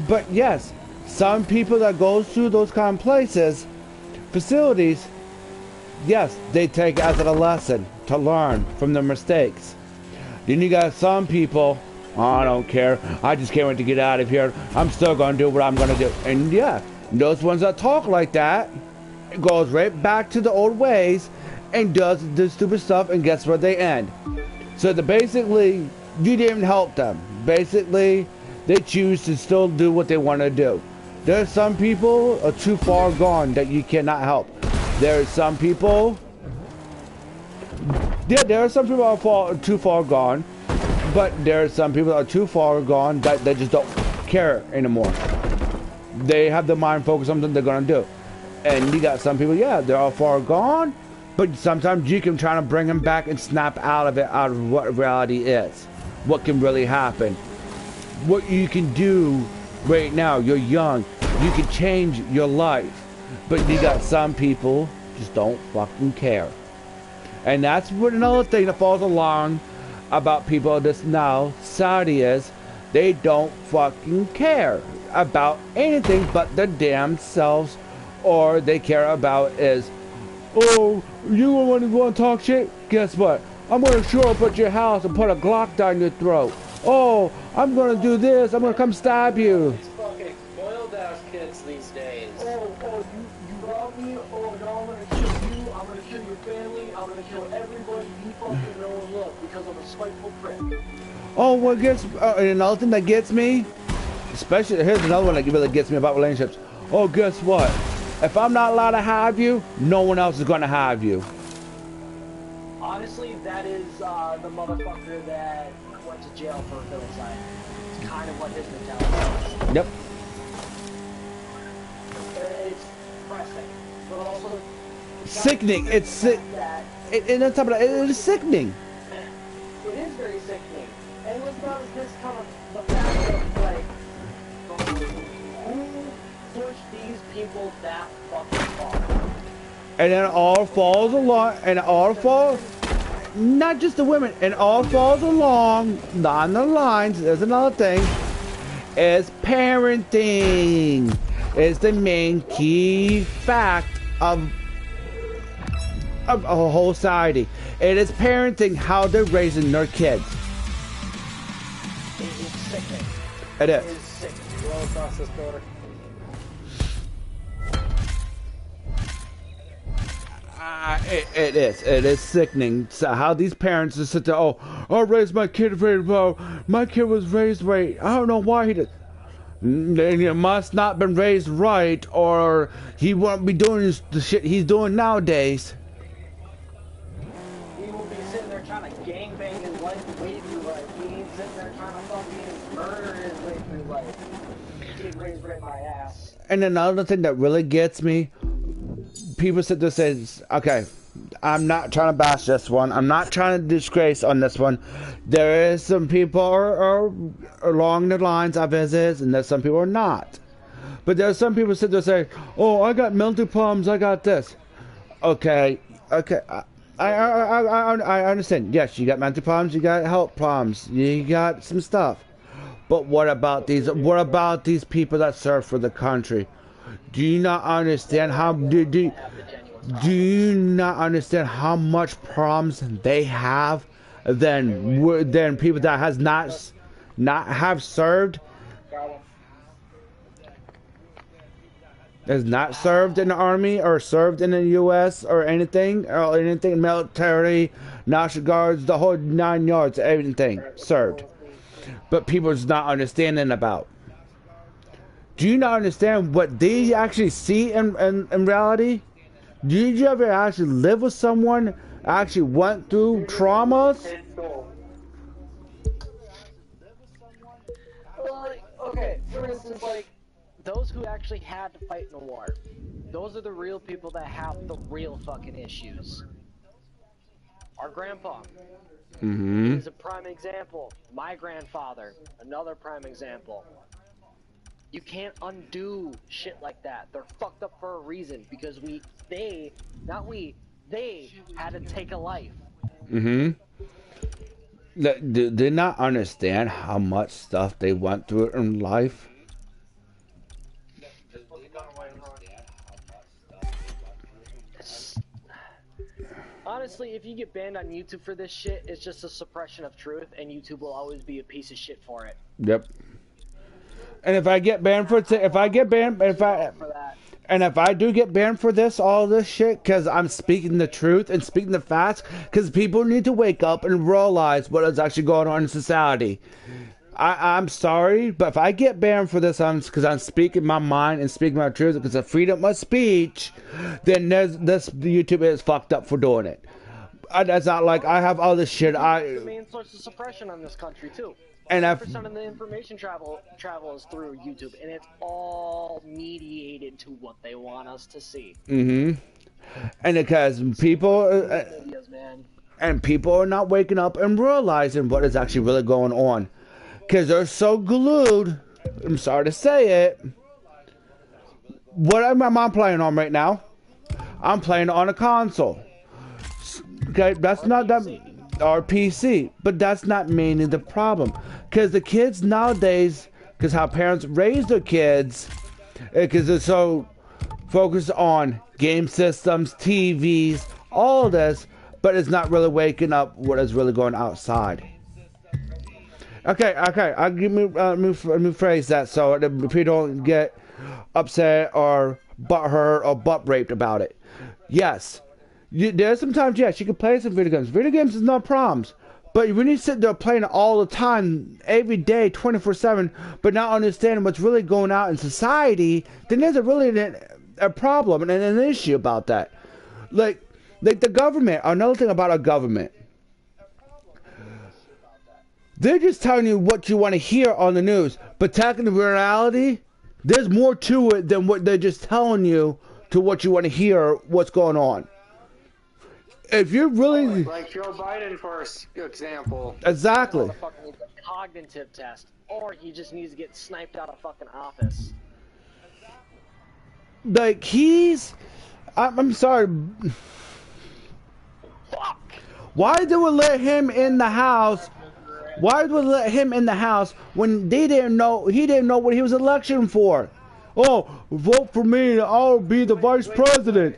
but yes, some people that goes through those kind of facilities, yes, they take it as a lesson to learn from their mistakes. Then you got some people, I don't care. I just can't wait to get out of here. I'm still going to do what I'm going to do. And yeah, those ones that talk like that, it goes right back to the old ways and does the stupid stuff and guess where they end. So basically, you didn't help them. Basically, they choose to still do what they want to do. There's some people are too far gone that you cannot help. There's some people, yeah, there are some people that are too far gone. But there are some people that are too far gone that they just don't care anymore. They have their mind focused on something they're gonna do. And you got some people, yeah, they're all far gone, but sometimes you can try to bring them back and snap out of what reality is. What can really happen. What you can do right now, you're young, you can change your life. But you got some people just don't fucking care. And that's what another thing that falls along about people this now, Saudi is, they don't fucking care about anything but their damn selves. Or they care about is, oh, you want to talk shit? Guess what? I'm going to show up at your house and put a Glock down your throat. Oh, I'm going to do this. I'm going to come stab you. These fucking spoiled ass kids these days. Oh, you robbed me? Oh, no, I'm going to kill you. I'm going to kill your family. I'm going to kill everybody you fucking know and love because I'm a spiteful prick. Oh, what gets, another thing that gets me, especially, here's another one that really gets me about relationships. Oh, guess what? If I'm not allowed to have you, no one else is going to have you. Honestly, that is the motherfucker that went to jail for homicide. It's kind of what his mentality is. Yep. It's depressing, but also Sickening. It's sick. And on top of that, it is sickening. It is very sickening. And what's about this kind of the fact of like who pushed people that fucking far. And then all falls along, and all falls, not just the women, and all falls along on the lines. There's another thing, is parenting is the main key fact of a whole society. It is parenting, how they're raising their kids. It's sickening. It is. It is sickening. Roll across this border. It is sickening. So how these parents just sit there, oh, I raised my kid very well. My kid was raised right. I don't know why he did. He must not been raised right, or he won't be doing the shit he's doing nowadays. He will be sitting there trying to gangbang his life way through life. He ain't sitting there trying to fucking murder his way through life. Kid raised right my ass. And another thing that really gets me, people sit there and say, okay, I'm not trying to bash this one. I'm not trying to disgrace on this one. There is some people are along the lines of is, and there's some people are not. But there's some people sit there and say, oh, I got mental problems, I got this. Okay, I understand. Yes, you got mental problems, you got health problems, you got some stuff. But what about these people that serve for the country? Do you not understand how do you not understand how much problems they have than people that has not have served? Has not served in the army or served in the U.S. or anything military, National Guards, the whole 9 yards, everything served. But people's not understanding about. Do you not understand what they actually see in reality? Did you ever actually live with someone actually went through traumas? Well, okay, for instance, like, those who actually had to fight in the war, those are the real people that have the real fucking issues. Our grandpa. Mm-hmm. He's a prime example. My grandfather, another prime example. You can't undo shit like that. They're fucked up for a reason because they had to take a life. Mm-hmm. Do they not understand how much stuff they went through in life? Honestly, if you get banned on YouTube for this shit, it's just a suppression of truth, and YouTube will always be a piece of shit for it. Yep. And if I get banned for it, if I do get banned for this, all this shit, because I'm speaking the truth and speaking the facts, because people need to wake up and realize what is actually going on in society. I'm sorry, but if I get banned for this, because I'm speaking my mind and speaking my truth, because of freedom of speech, then this YouTube is fucked up for doing it. That's not like I have all this shit. It's the main source of suppression on this country too. And 90% of the information travels through YouTube, and it's all mediated to what they want us to see. Mm-hmm. And because people are not waking up and realizing what is actually really going on, because they're so glued. I'm sorry to say it. What am I playing on right now? I'm playing on a console. Okay, that's not that. Or PC, but that's not mainly the problem, because the kids nowadays, because how parents raise their kids, because they're so focused on game systems, TVs, all of this, but it's not really waking up what is really going outside. Okay, I'll give me rephrase that so that people don't get upset or butthurt or butt raped about it. Yes. There's sometimes, yes, you can play some video games. Video games is no problems. But when you sit there playing it all the time, every day, 24/7, but not understanding what's really going on in society, then there's a problem and an issue about that. Like the government, another thing about our government. They're just telling you what you want to hear on the news. But technically, in reality, there's more to it than what they're just telling you to what you want to hear, what's going on. If you're really like Joe Biden, for example. Exactly. A fucking cognitive test, or he just needs to get sniped out of fucking office. like he's. I'm sorry. Why did we let him in the house? Why did we let him in the house when they didn't know? He didn't know what he was election for. Oh, vote for me! I'll be the vice president.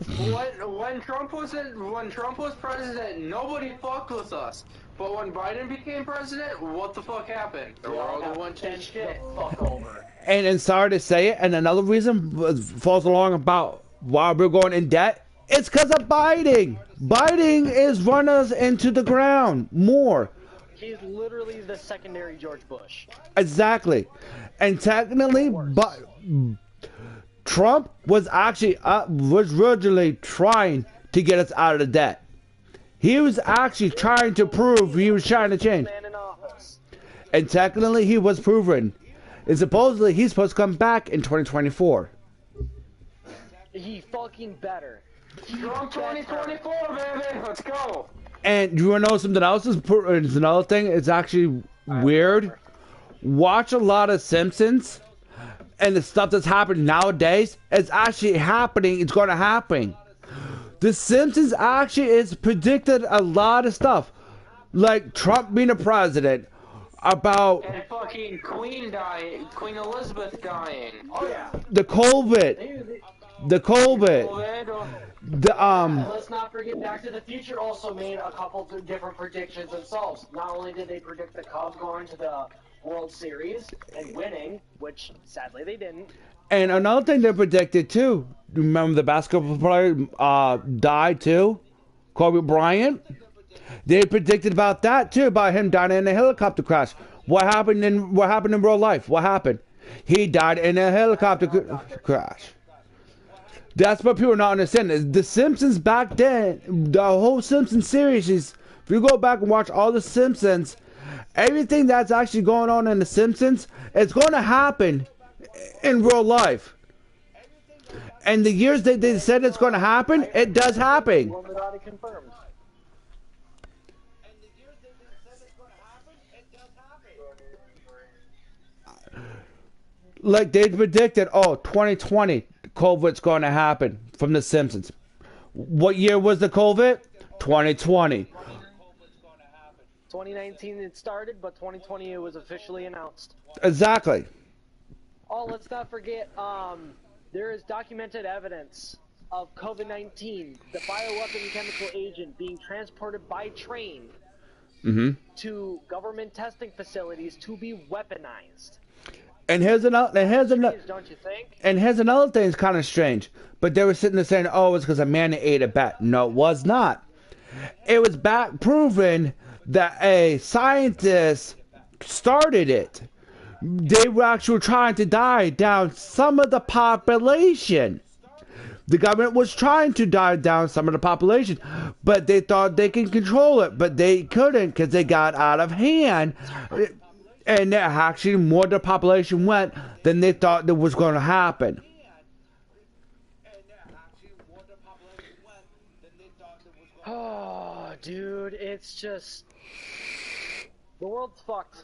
When Trump was president, nobody fucked with us. But when Biden became president, what the fuck happened? The world went to shit. Fuck over. And sorry to say it, and another reason falls along about why we're going in debt. It's because of Biden. Biden is running us into the ground more. He's literally the secondary George Bush. Exactly, and technically, but Trump was actually was originally trying to get us out of the debt. He was actually trying to prove he was trying to change, and technically, he was proven. And supposedly, he's supposed to come back in 2024. He fucking better. Trump 2024, baby. Let's go. And you want to know something else? Is another thing. It's actually weird. Watch a lot of Simpsons, and the stuff that's happening nowadays is actually happening. It's going to happen. The Simpsons actually is predicted a lot of stuff, like Trump being a president. About and fucking Queen Elizabeth dying. Oh yeah. The COVID. Let's not forget Back to the Future also made a couple of different predictions themselves. Not only did they predict the Cubs going to the World Series and winning, which sadly they didn't. And another thing they predicted too. Remember the basketball player died too, Kobe Bryant. They predicted about that too, about him dying in a helicopter crash. What happened in real life? What happened? He died in a helicopter crash. That's what people are not understanding. The Simpsons back then, the whole Simpsons series is, if you go back and watch all the Simpsons, everything that's actually going on in the Simpsons, it's going to happen in real life. And the years that they said it's going to happen, it does happen. Like they predicted, 2020, COVID's going to happen from The Simpsons. What year was the COVID? 2020. 2019 it started, but 2020 it was officially announced. Exactly. Oh, let's not forget, there is documented evidence of COVID-19, the bioweapon chemical agent being transported by train to government testing facilities to be weaponized. And here's another don't you think? And here's another thing that's kind of strange. But they were sitting there saying, "Oh, it's because a man ate a bat." No, it was not. It was proven that a scientist started it. They were actually trying to die down some of the population. The government was trying to die down some of the population, but they thought they could control it, but they couldn't because they got out of hand. And actually, more of the population went than they thought that was going to happen. Oh, dude, it's just... the world's fucked.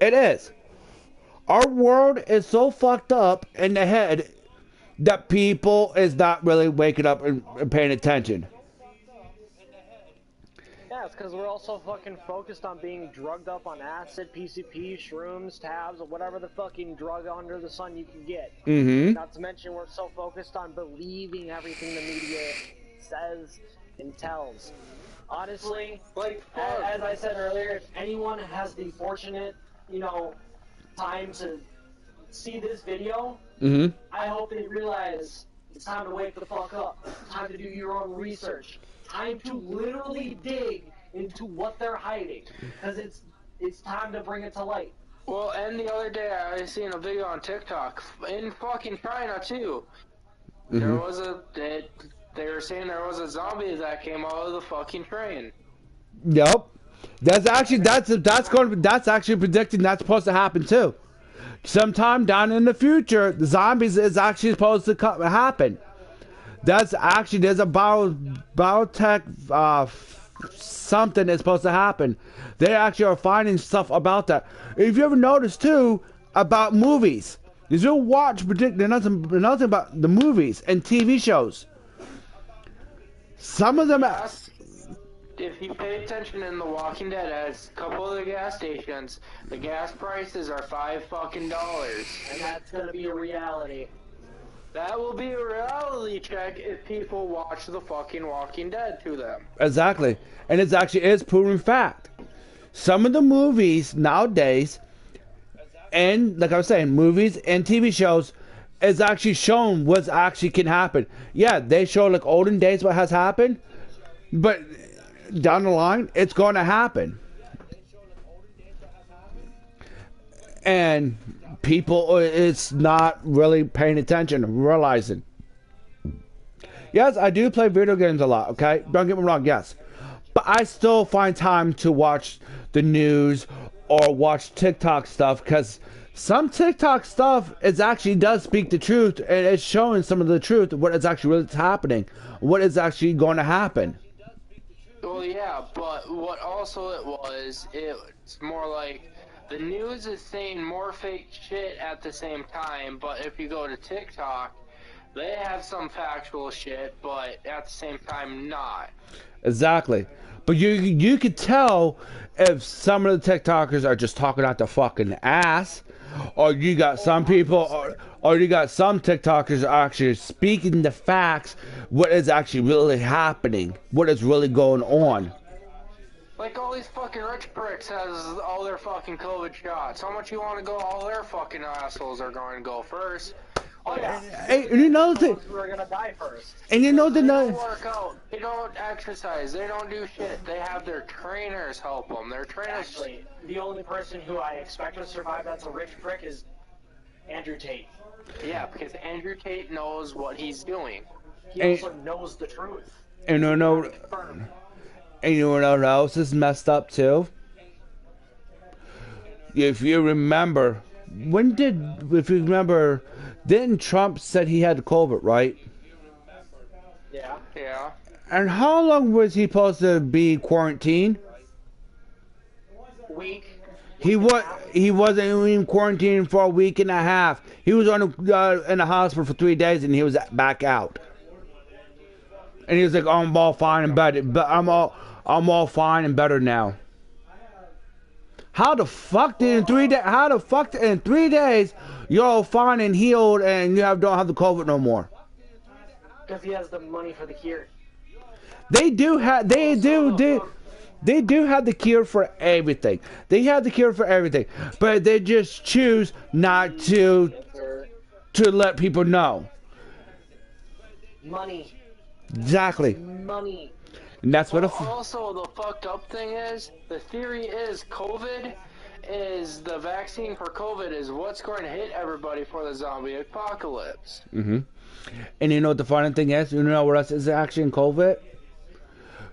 It is. Our world is so fucked up in the head that people is not really waking up and paying attention. Yeah, it's because we're also fucking focused on being drugged up on acid, PCP, shrooms, tabs, or whatever the fucking drug under the sun you can get. Not to mention we're so focused on believing everything the media says and tells. Honestly, as I said earlier, if anyone has the fortunate, time to see this video, I hope they realize it's time to wake the fuck up. It's time to do your own research. Time to literally dig into what they're hiding, because it's time to bring it to light. Well, and the other day I was seeing a video on TikTok in fucking China too. There was they were saying there was a zombie that came out of the fucking train. Yep, that's actually predicting that's supposed to happen too. Sometime down in the future, the zombies is actually supposed to happen. That's actually, there's a biotech something that's supposed to happen. They actually are finding stuff about that. If you ever noticed too about movies, is you'll watch nothing about the movies and TV shows. Some of them. Yes. If you pay attention in The Walking Dead, at a couple of the gas stations, the gas prices are $5 And that's gonna be a reality. That will be a reality check if people watch the fucking Walking Dead to them. Exactly. And it's actually is proven fact. Some of the movies nowadays, and like I was saying, movies and TV shows, is actually shown what actually can happen. Yeah, they show like olden days what has happened, but down the line, it's going to happen. And people, it's not really paying attention, realizing. Yes, I do play video games a lot, okay? Don't get me wrong, yes. But I still find time to watch the news or watch TikTok stuff, because some TikTok stuff is actually does speak the truth, and it's showing some of the truth, what is actually really happening, what is actually going to happen. Well, yeah, but what also it's more like the news is saying more fake shit at the same time, but if you go to TikTok, they have some factual shit, but at the same time, not. Exactly. But you could tell if some of the TikTokers are just talking out the fucking ass, or you got some people, or you got some TikTokers actually speaking the facts, what is actually really happening, what is really going on. Like all these fucking rich pricks has all their fucking COVID shots. How much you want to go? All their fucking assholes are going to go first. Oh yeah. Hey, and you know the We're gonna die first. and you know the They don't work out. They don't exercise. They don't do shit. They have their trainers help them. Their trainers. Actually, the only person who I expect to survive that's a rich prick is Andrew Tate. Yeah, because Andrew Tate knows what he's doing. He And- also knows the truth. and you know and you know what else is messed up too? If you remember, didn't Trump said he had COVID, right? Yeah. Yeah. And how long was he supposed to be quarantined? Weak. He wasn't even quarantined for a week and a half. He was in the hospital for 3 days, and he was back out. And he was like, "I'm all fine and better, but I'm all fine and better now." How the fuck did in 3 days? How the fuck in 3 days you're all fine and healed and you don't have the COVID no more? Because he has the money for the cure. They do have the cure for everything. They have the cure for everything, but they just choose not to let people know. Money. Exactly. Money. And that's what Also, the fucked up thing is, the theory is the vaccine for COVID is what's going to hit everybody for the zombie apocalypse. Mm-hmm. And you know what the funny thing is? You know what else is actually in COVID?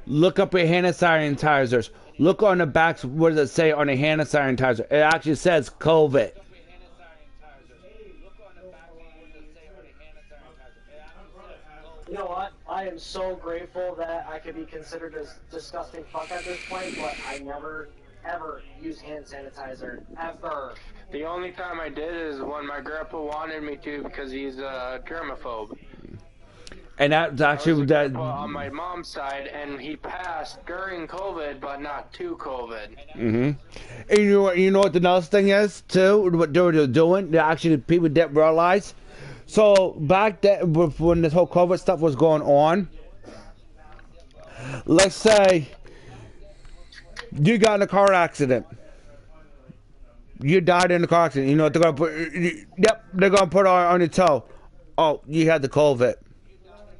Look up your hand sanitizers. Look on the backs. What does it say on a hand sanitizer? It actually says COVID. You know what? I am so grateful that I could be considered a disgusting fuck at this point, but I never, ever use hand sanitizer. Ever. The only time I did is when my grandpa wanted me to because he's a germaphobe. And that's actually that. On my mom's side, and he passed during COVID, but not to COVID. Mm-hmm. And you know what the another thing is too? What they were doing? Actually, people didn't realize. So back then, when this whole COVID stuff was going on, let's say you got in a car accident. You died in a car accident. You know what they're gonna put? Yep, they're gonna put on your toe. Oh, you had the COVID.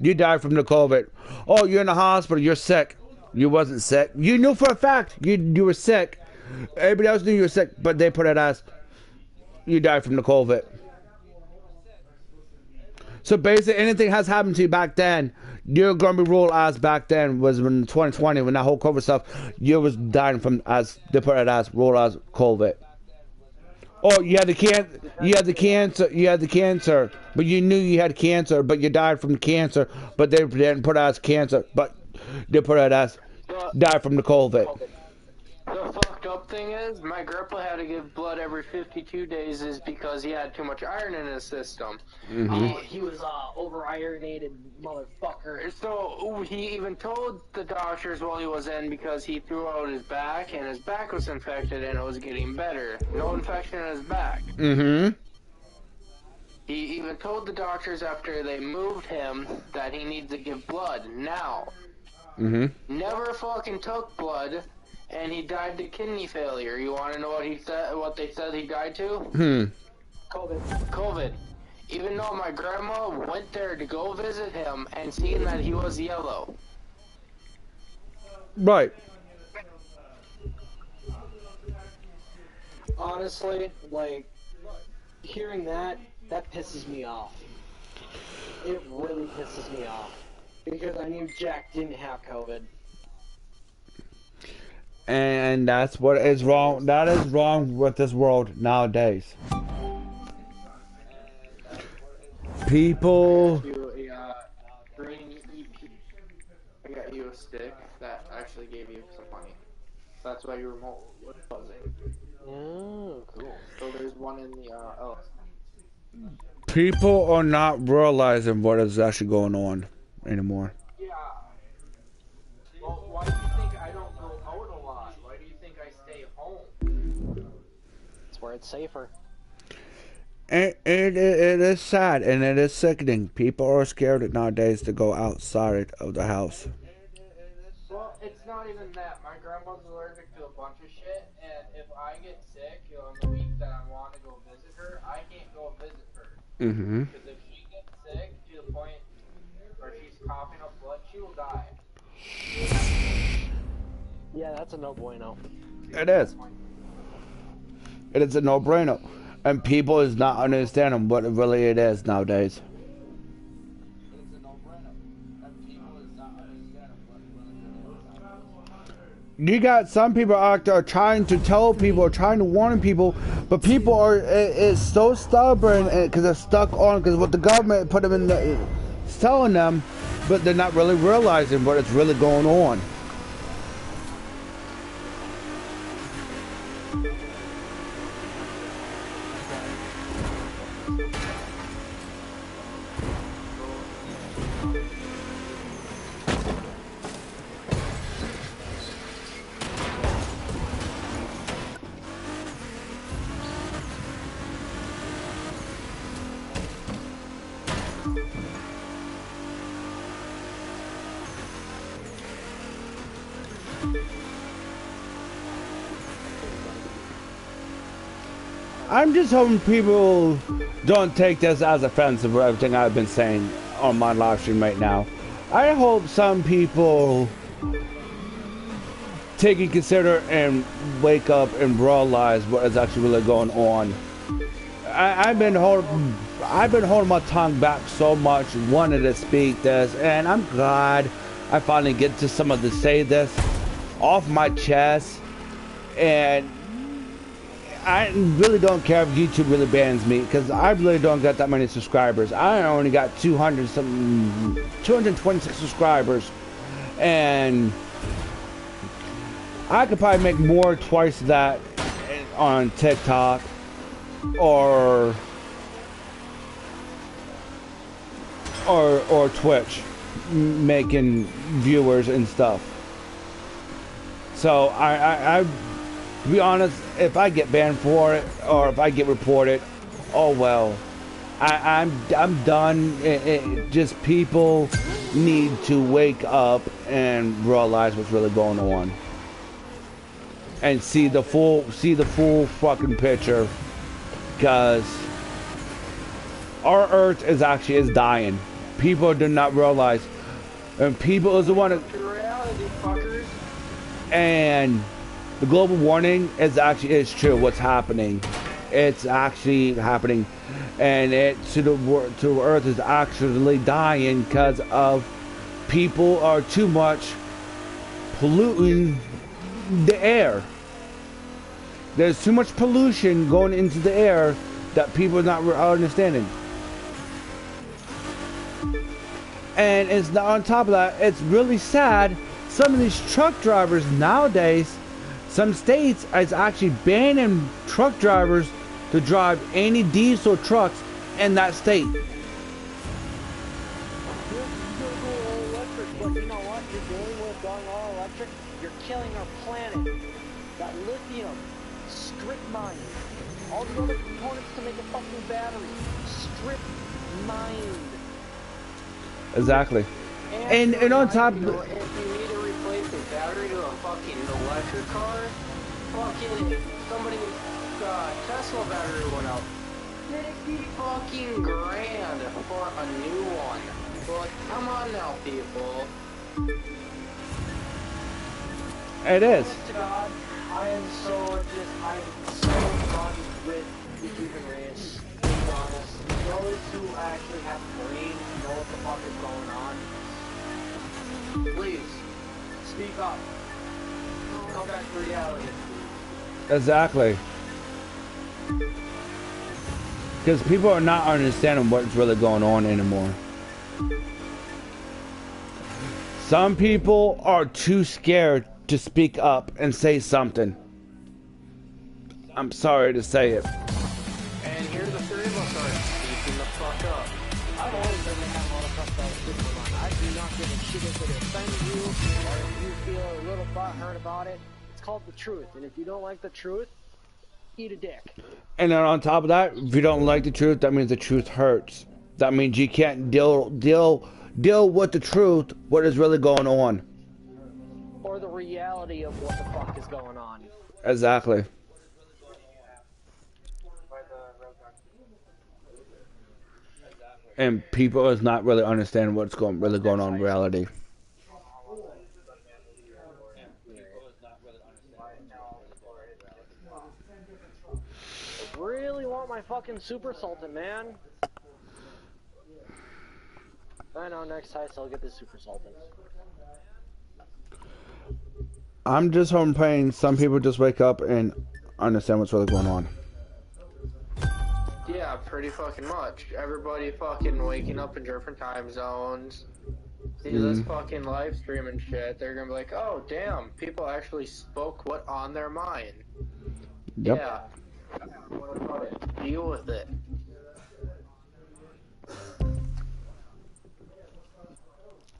You died from the COVID. Oh, you're in the hospital. You're sick. You wasn't sick. You knew for a fact you were sick. Everybody else knew you were sick, but they put it as you died from the COVID. So basically, anything has happened to you back then, you're gonna be ruled as back then was when 2020 when that whole COVID stuff. You was dying from as they put it as ruled as COVID. Oh, you had the cancer, but you knew you had cancer, but you died from the cancer, but they didn't put it as cancer, but they put it as died from the COVID. The fucked up thing is, my grandpa had to give blood every 52 days is because he had too much iron in his system. He was over ironated motherfucker. So he even told the doctors while he was in because he threw out his back and his back was infected and it was getting better. No infection in his back. He even told the doctors after they moved him that he needs to give blood now. Never fucking took blood, and he died to kidney failure. You want to know what he said? What they said he died to? COVID. Even though my grandma went there to go visit him and seen that he was yellow. Right. Honestly, like, hearing that pisses me off. It really pisses me off. Because I knew Jack didn't have COVID. And that's what is wrong. That is wrong with this world nowadays. People. I got you a stick that actually gave you some money. That's why your remote was buzzing. Oh, cool. So there's one in the People are not realizing what is actually going on anymore. Yeah. Well, why do you think I don't go out a lot? Why do you think I stay home? That's where it's safer. It is sad and it is sickening. People are scared nowadays to go outside of the house. Well, it's not even that. My grandma's allergic to a bunch of shit, and if I get sick on the week that I want to go visit her, I can't go visit her. Because if she gets sick to the point where she's coughing up blood, she will die. Yeah, that's a no bueno. It is. It is a no-brainer. And people is not understanding what really it is nowadays. It's a no-brainer. And people is not understanding what really it is. You got some people out there trying to tell people, trying to warn people, but people are it's so stubborn because they're stuck on because what the government put them in the, telling them, but they're not really realizing what is really going on. I'm just hoping people don't take this as offensive for everything I've been saying on my live stream right now. I hope some people take and consider and wake up and realize what is actually really going on. I've been holding my tongue back so much, wanted to speak this, and I'm glad I finally get to some of to say this off my chest. And I really don't care if YouTube really bans me because I really don't got that many subscribers. I only got 226 subscribers, and I could probably make more twice that on TikTok or Twitch, making viewers and stuff. So I to be honest, if I get banned for it or if I get reported, oh well. I'm done. Just people need to wake up and realize what's really going on and see the full fucking picture, because our Earth is dying. People do not realize, and people is the one that, and the global warming is true. What's happening? It's actually happening, and to Earth is actually dying because of people are too much polluting the air. There's too much pollution going into the air that people are not understanding. And it's not, on top of that, it's really sad. Some of these truck drivers nowadays Some states is actually banning truck drivers to drive any diesel trucks in that state. You're gonna go all electric, but you know what you're doing with going all electric? You're killing our planet. That lithium, strip mined. All the other components to make a fucking battery, strip mined. Exactly. And on top of if you need to replace a battery to a fucking electric car, fucking somebody's Tesla battery went out. 50 fucking grand for a new one. But come on now, people. it is. Honest to God, I am so done with the human race. To be honest, those who actually have brains know what the fuck is going on. Please, speak up. Come back to reality. Exactly. Because people are not understanding what's really going on anymore. Some people are too scared to speak up and say something. I'm sorry to say it. And here the three of us are speaking the fuck up. I've always been the kind of motherfucker that was Superman. I do not give a shit if it offends you or if you feel a little butthurt about it. It's called the truth. And if you don't like the truth, eat a dick. And then on top of that, if you don't like the truth, that means the truth hurts. That means you can't deal with the truth, what is really going on. Or the reality of what the fuck is going on. Exactly. And people is not really understanding what's really going on in reality. I really want my fucking Super Sultan, man. I know, next heist I'll get the Super Sultan. I'm just hoping some people just wake up and understand what's really going on. Yeah, pretty fucking much. Everybody fucking waking up in different time zones. See this fucking live stream and shit, they're gonna be like, oh damn, people actually spoke what on their mind. Yep. Yeah. What about it? Deal with it.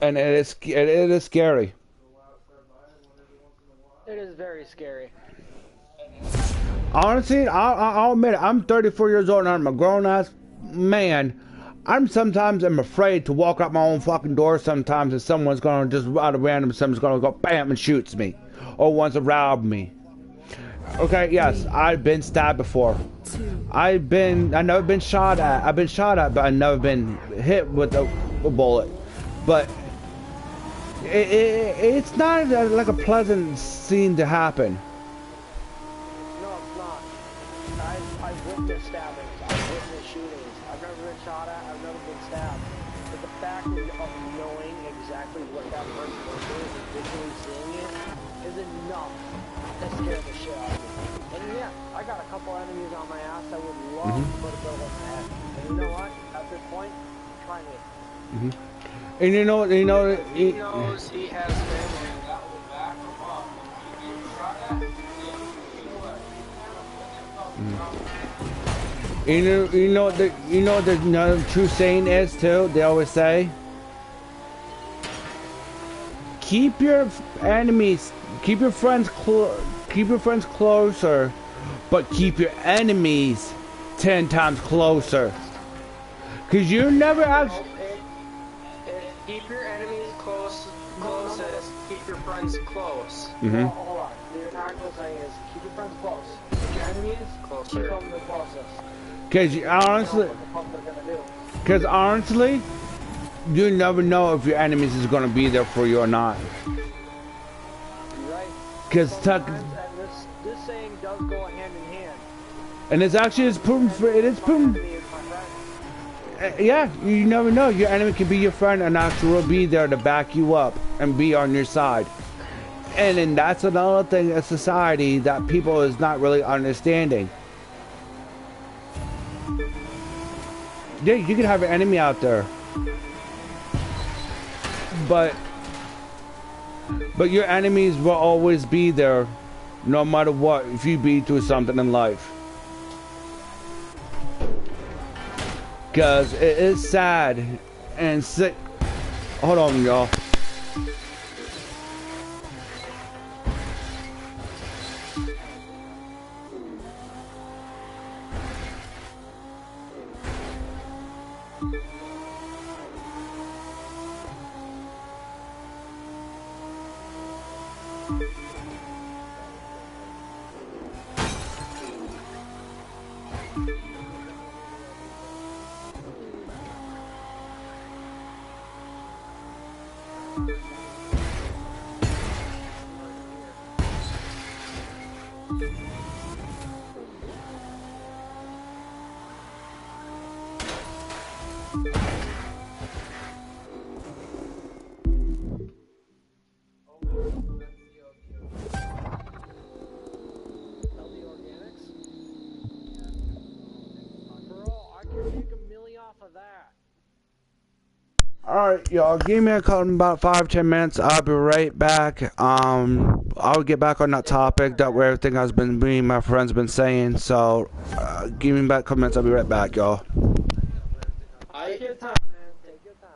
And it is scary. It is very scary. Honestly, I'll admit it. I'm 34 years old and I'm a grown-ass man. I'm afraid to walk out my own fucking door sometimes, and someone's gonna just out of random, someone's gonna go bam and shoots me, or wants to rob me. Okay, yes, I've been stabbed before. I've never been shot at. I've been shot at, but I've never been hit with a bullet. But it's not like a pleasant scene to happen. No, it's not. I've witnessed stabbings. I've witnessed shootings. I've never been shot at. I've never been stabbed. But the fact of knowing exactly what that person was doing and visually seeing it is enough to scare the shit out of me. And yeah, I got a couple enemies on my ass that would love to put a bullet in my head. And you know what? At this point, try me. And you know, He knows he has family that will back him up. He gets shot at, you know the true saying is too. They always say, keep your friends closer, but keep your enemies 10 times closer. Cause you never actually. Keep your enemies closest. Keep your friends close. Hold on. The actual saying is keep your friends close. Keep your enemies Closer. keep them the closest. Cause honestly, you never know if your enemies is gonna be there for you or not. You're right. Cause And this saying does go hand in hand. and it's proven. Enemy is my friend. Yeah, you never know. Your enemy can be your friend and actually will be there to back you up and be on your side. And then that's another thing in society that people is not really understanding. Yeah, you can have an enemy out there, but your enemies will always be there No matter what, if you be through something in life. Because it is sad and sick. Hold on, y'all. Healthy organics? Bro, I can make a milli off of that. Alright, y'all, give me a call in about 5-10 minutes. I'll be right back. I'll get back on that topic that where everything has been me and my friends been saying. So, give me back a couple minutes. I'll be right back, y'all. Take your time, man. Take your time.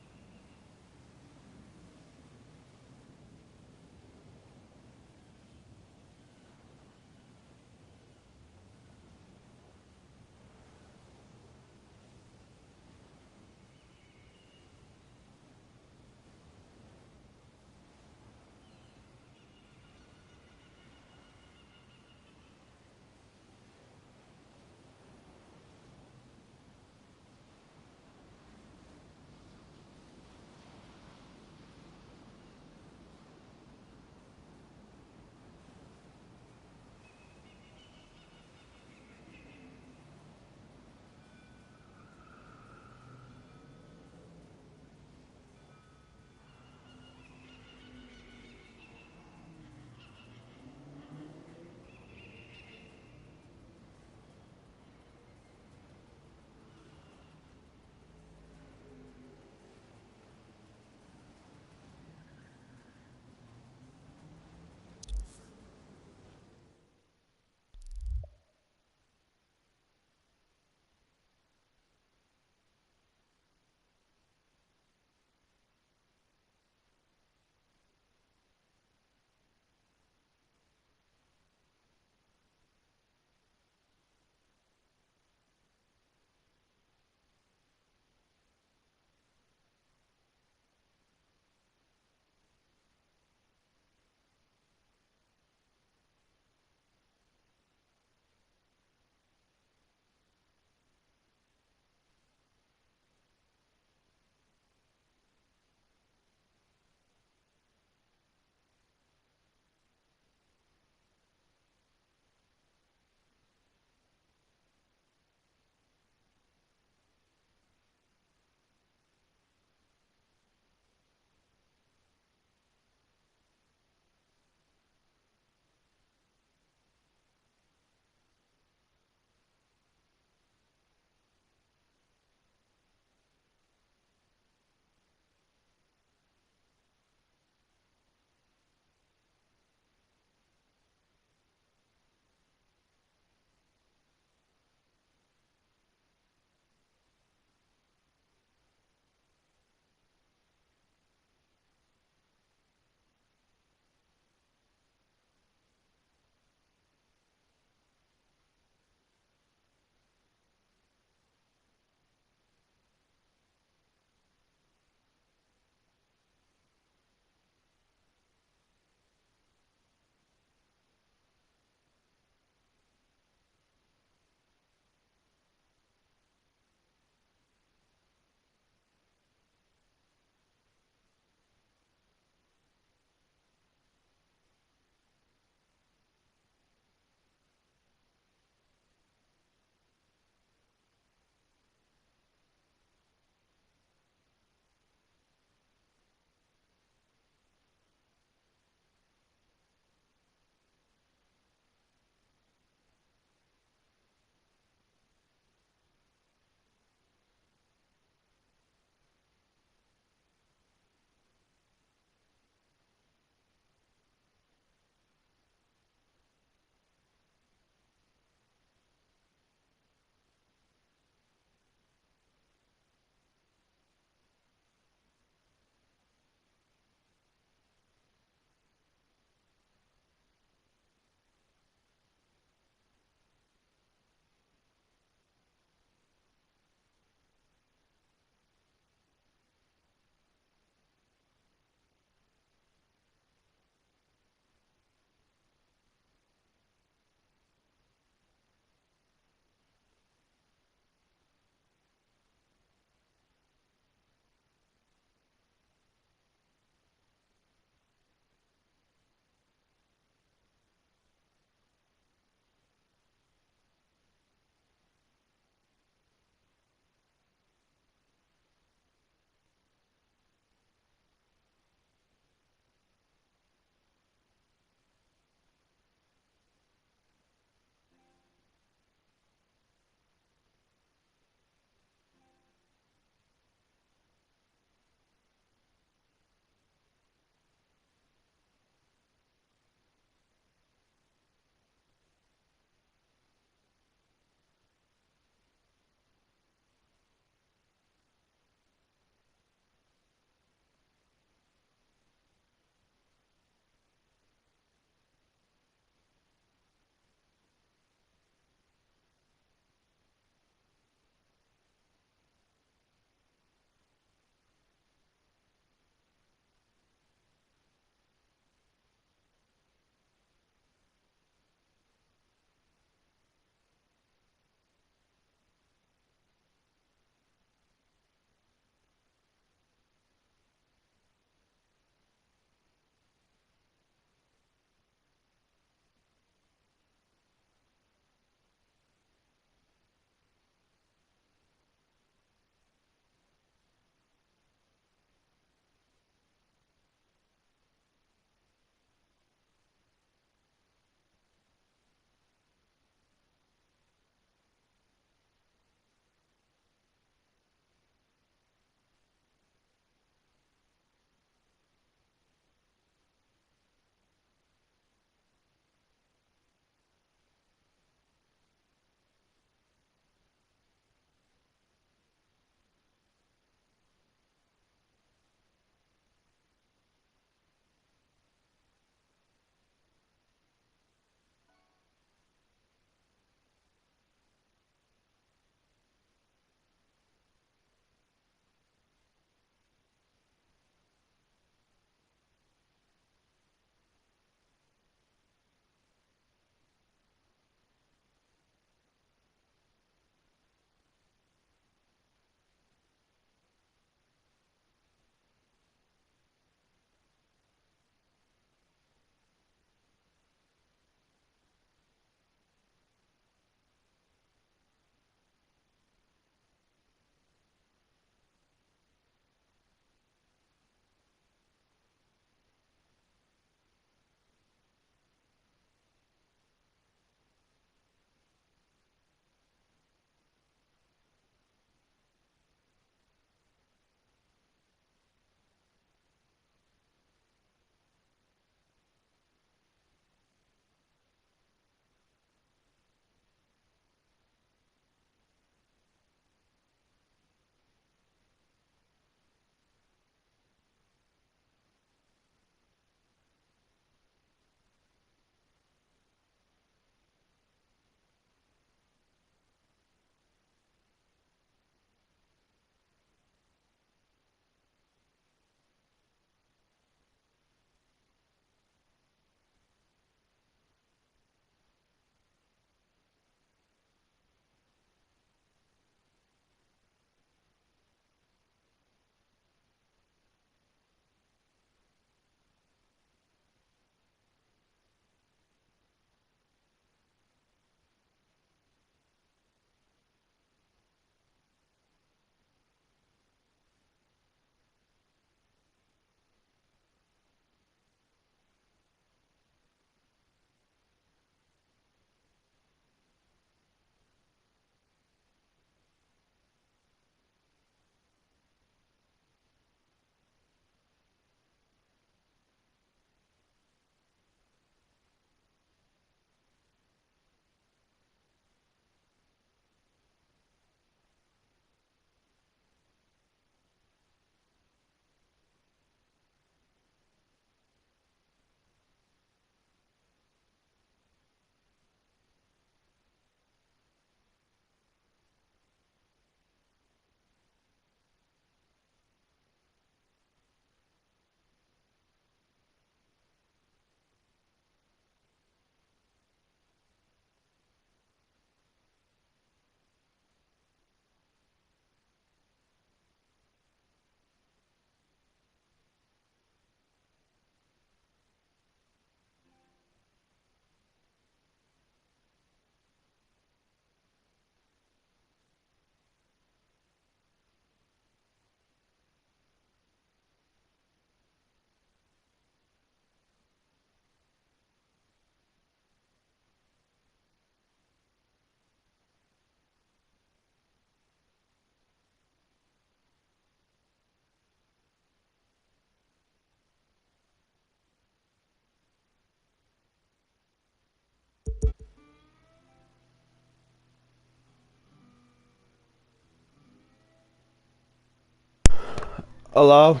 Hello?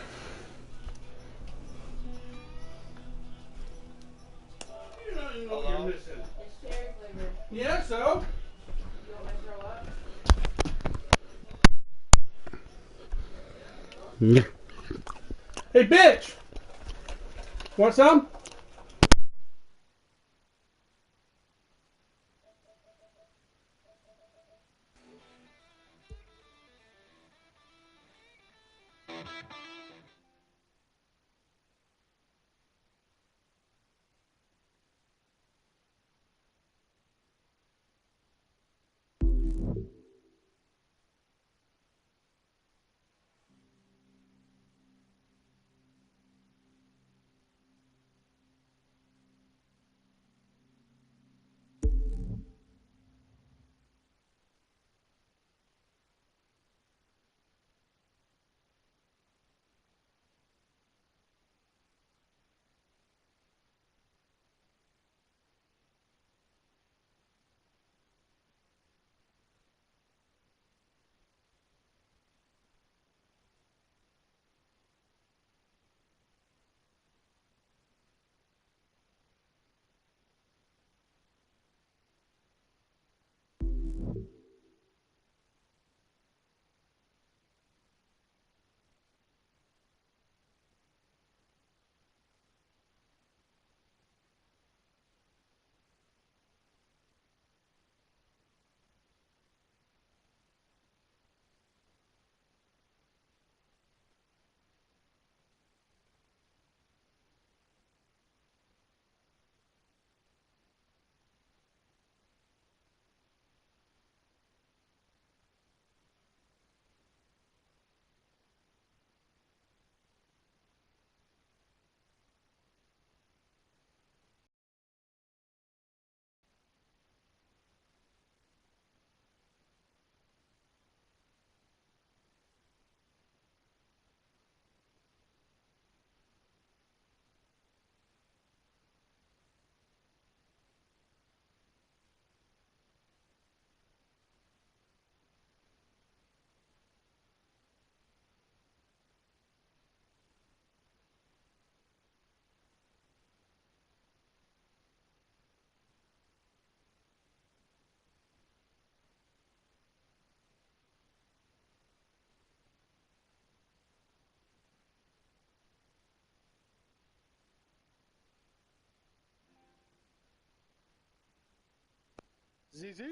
Yeah, so? Yeah. Hey, bitch! Want some? ZZ?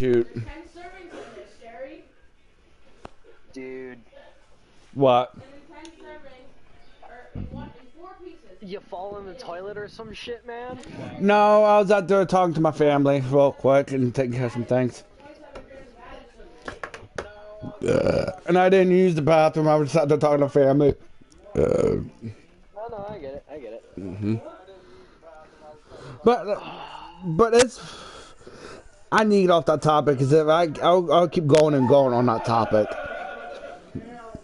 shoot. Dude, What? you fall in the toilet or some shit, man? No, I was out there talking to my family real quick and taking care of some things. And I didn't use the bathroom. I was just out there talking to family. Oh no, I get it. I get it. Mm-hmm. But it's. I need to get off that topic because if I'll keep going and going on that topic.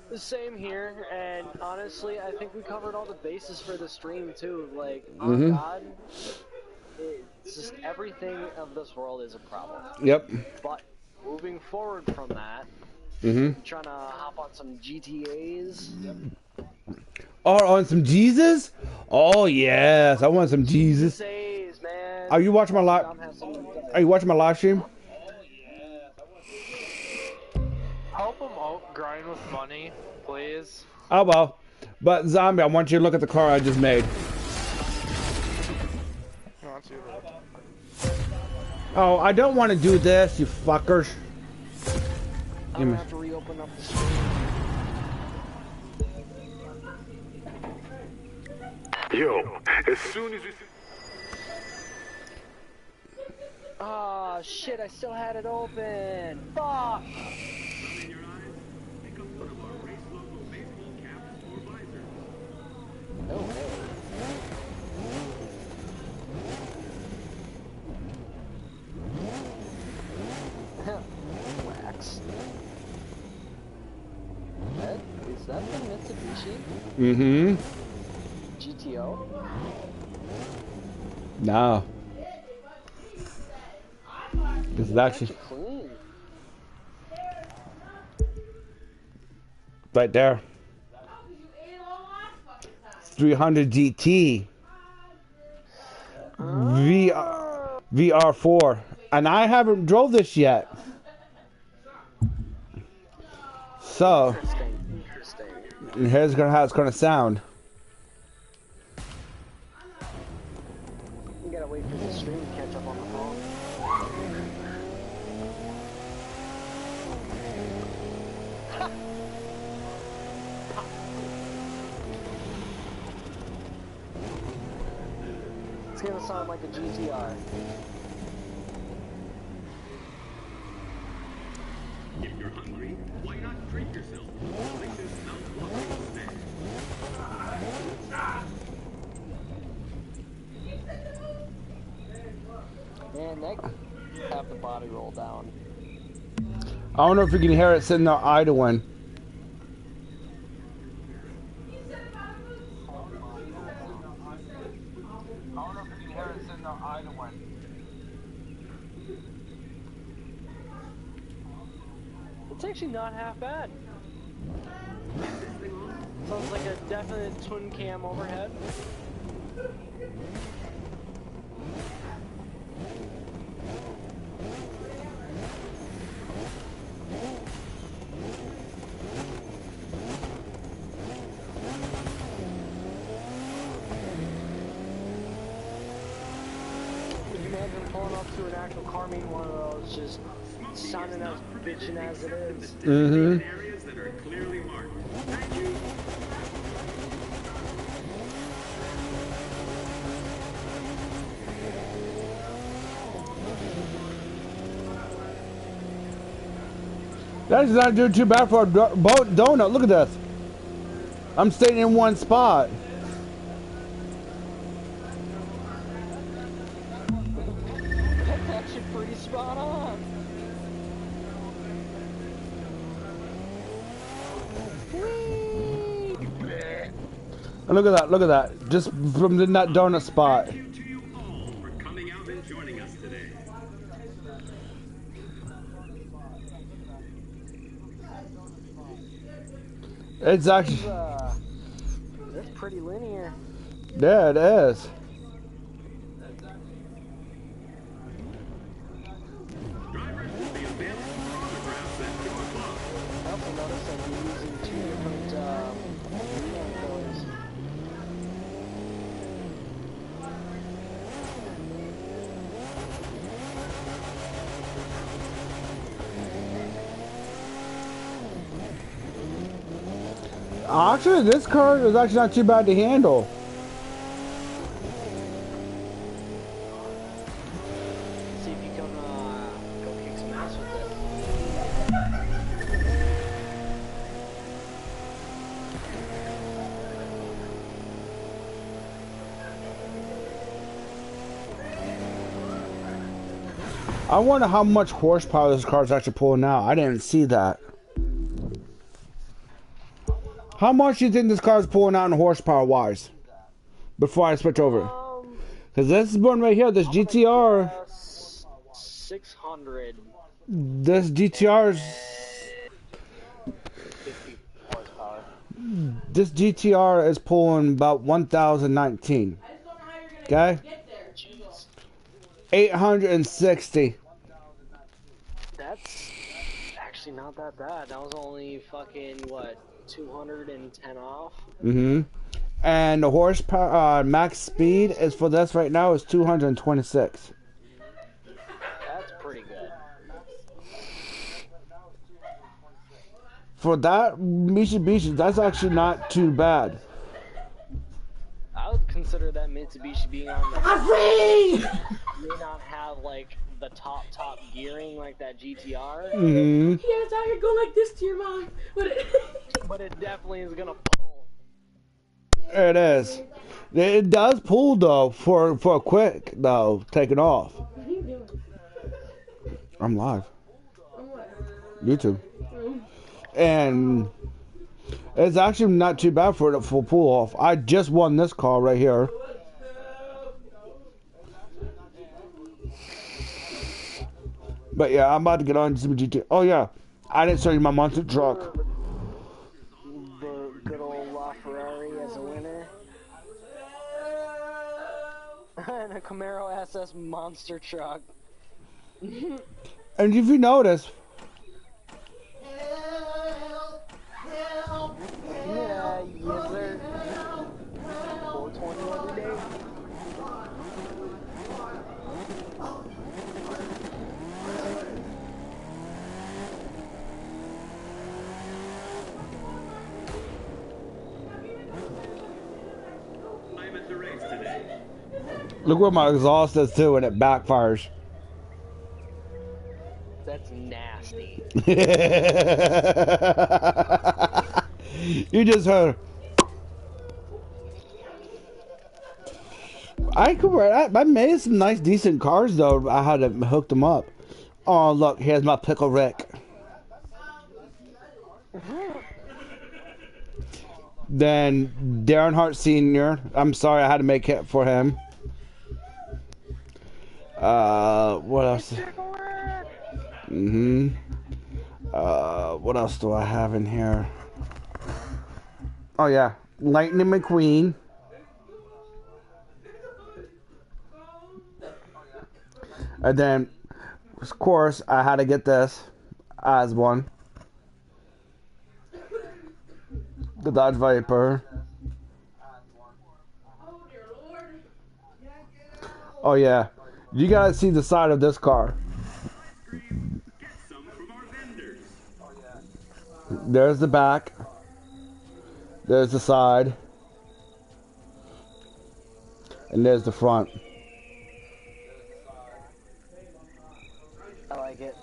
The same here, and honestly, I think we covered all the bases for the stream too. Like, on God, it's just everything of this world is a problem. Yep. But moving forward from that, trying to hop on some GTAs. Or on some Jesus? Oh yes, I want some Jesus. GTAs, man. Are you watching my live? Are you watching my live stream? Help him out, grind with money, please. Oh well. But Zombie, I want you to look at the car I just made. Not too bad. Oh, I don't want to do this, you fuckers. I'm gonna have to reopen up the stream. Yo, as soon as we see... Ah, shit, I still had it open. Fuck! Oh, hey. Wax. Is that the Mitsubishi? Mm-hmm. GTO? No. This is actually Clean. right there. 300 GT VR4, and I haven't drove this yet. So, and here's how it's gonna sound. You gotta wait for the stream to catch up on the phone. It's gonna sound like a GTR. If you're hungry, why not treat yourself to a delicious mouth-watering snack? Man, that have the body roll down. I don't know if you can hear it sitting there idling. It's actually not half bad. Sounds like a definite twin cam overhead. Could you imagine pulling up to an actual car meeting, one of those just sounding as bitchin' as it is? Areas that are clearly marked. Thank you. That's not doing too bad for a boat donut. Look at this. I'm staying in one spot. That's actually pretty spot on. And look at that, look at that. Just from that donut spot. Thank you to you all for coming out and joining us today. It's actually... That's pretty linear. Yeah, it is. Drivers will be available for autographs at your club. I also noticed that you're using two different colors. Actually, this car is actually not too bad to handle. See if you can go kick some ass with it. I wonder how much horsepower this car is actually pulling out. I didn't see that. How much do you think this car is pulling out in horsepower wise? Before I switch over. Because this one right here, this GTR. 600. This GTR's. 50 horsepower. This GTR is pulling about 1019. Okay? 860. That's actually not that bad. That was only fucking, what, 210 off? Mm-hmm. And the horsepower, max speed is for this right now is 226. That's pretty good. For that Mitsubishi, that's actually not too bad. I would consider that Mitsubishi being on the... may not have, like, the top gearing like that GTR. Mm-hmm. Yeah, it's out here going like this to your mom. But it definitely is gonna pull. It is. It does pull, though, for a quick, though, taking off. What are you doing? I'm live. On what? YouTube. And it's actually not too bad for the full pull off. I just won this car right here. But yeah, I'm about to get on to some GT. Oh yeah, I didn't show you my monster truck. The good old LaFerrari as a winner. And a Camaro SS monster truck. And if you notice, yeah, yes sir. 420 every day. I'm at the race today. look where my exhaust is too, and it backfires. That's nasty. You just heard. I made some nice, decent cars though. I had to hook them up. Oh look, here's my pickle Rick. Then Darren Hart Sr. I'm sorry I had to make it for him. What else? What else do I have in here? Oh yeah, Lightning McQueen. And then, of course, I had to get this as one. The Dodge Viper. Oh yeah, you gotta see the side of this car. There's the back. There's the side. And there's the front. I like it.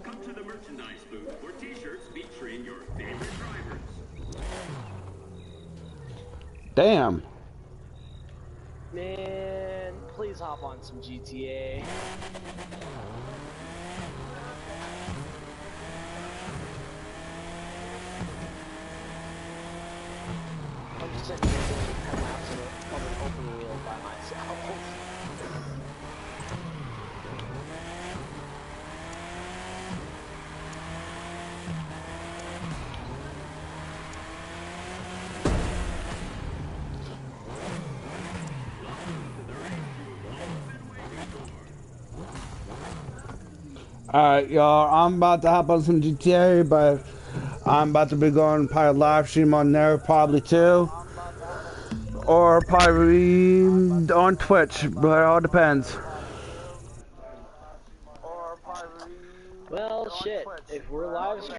Come to the merchandise booth for t-shirts featuring your favorite drivers. Damn. Man, please hop on some GTA. I'm just sitting here doing 10 laps of an open wheel by myself. Alright, y'all, I'm about to hop on some GTA, but I'm about to be going probably live stream on there probably too. Or probably on Twitch, but it all depends. Or probably shit. If we're live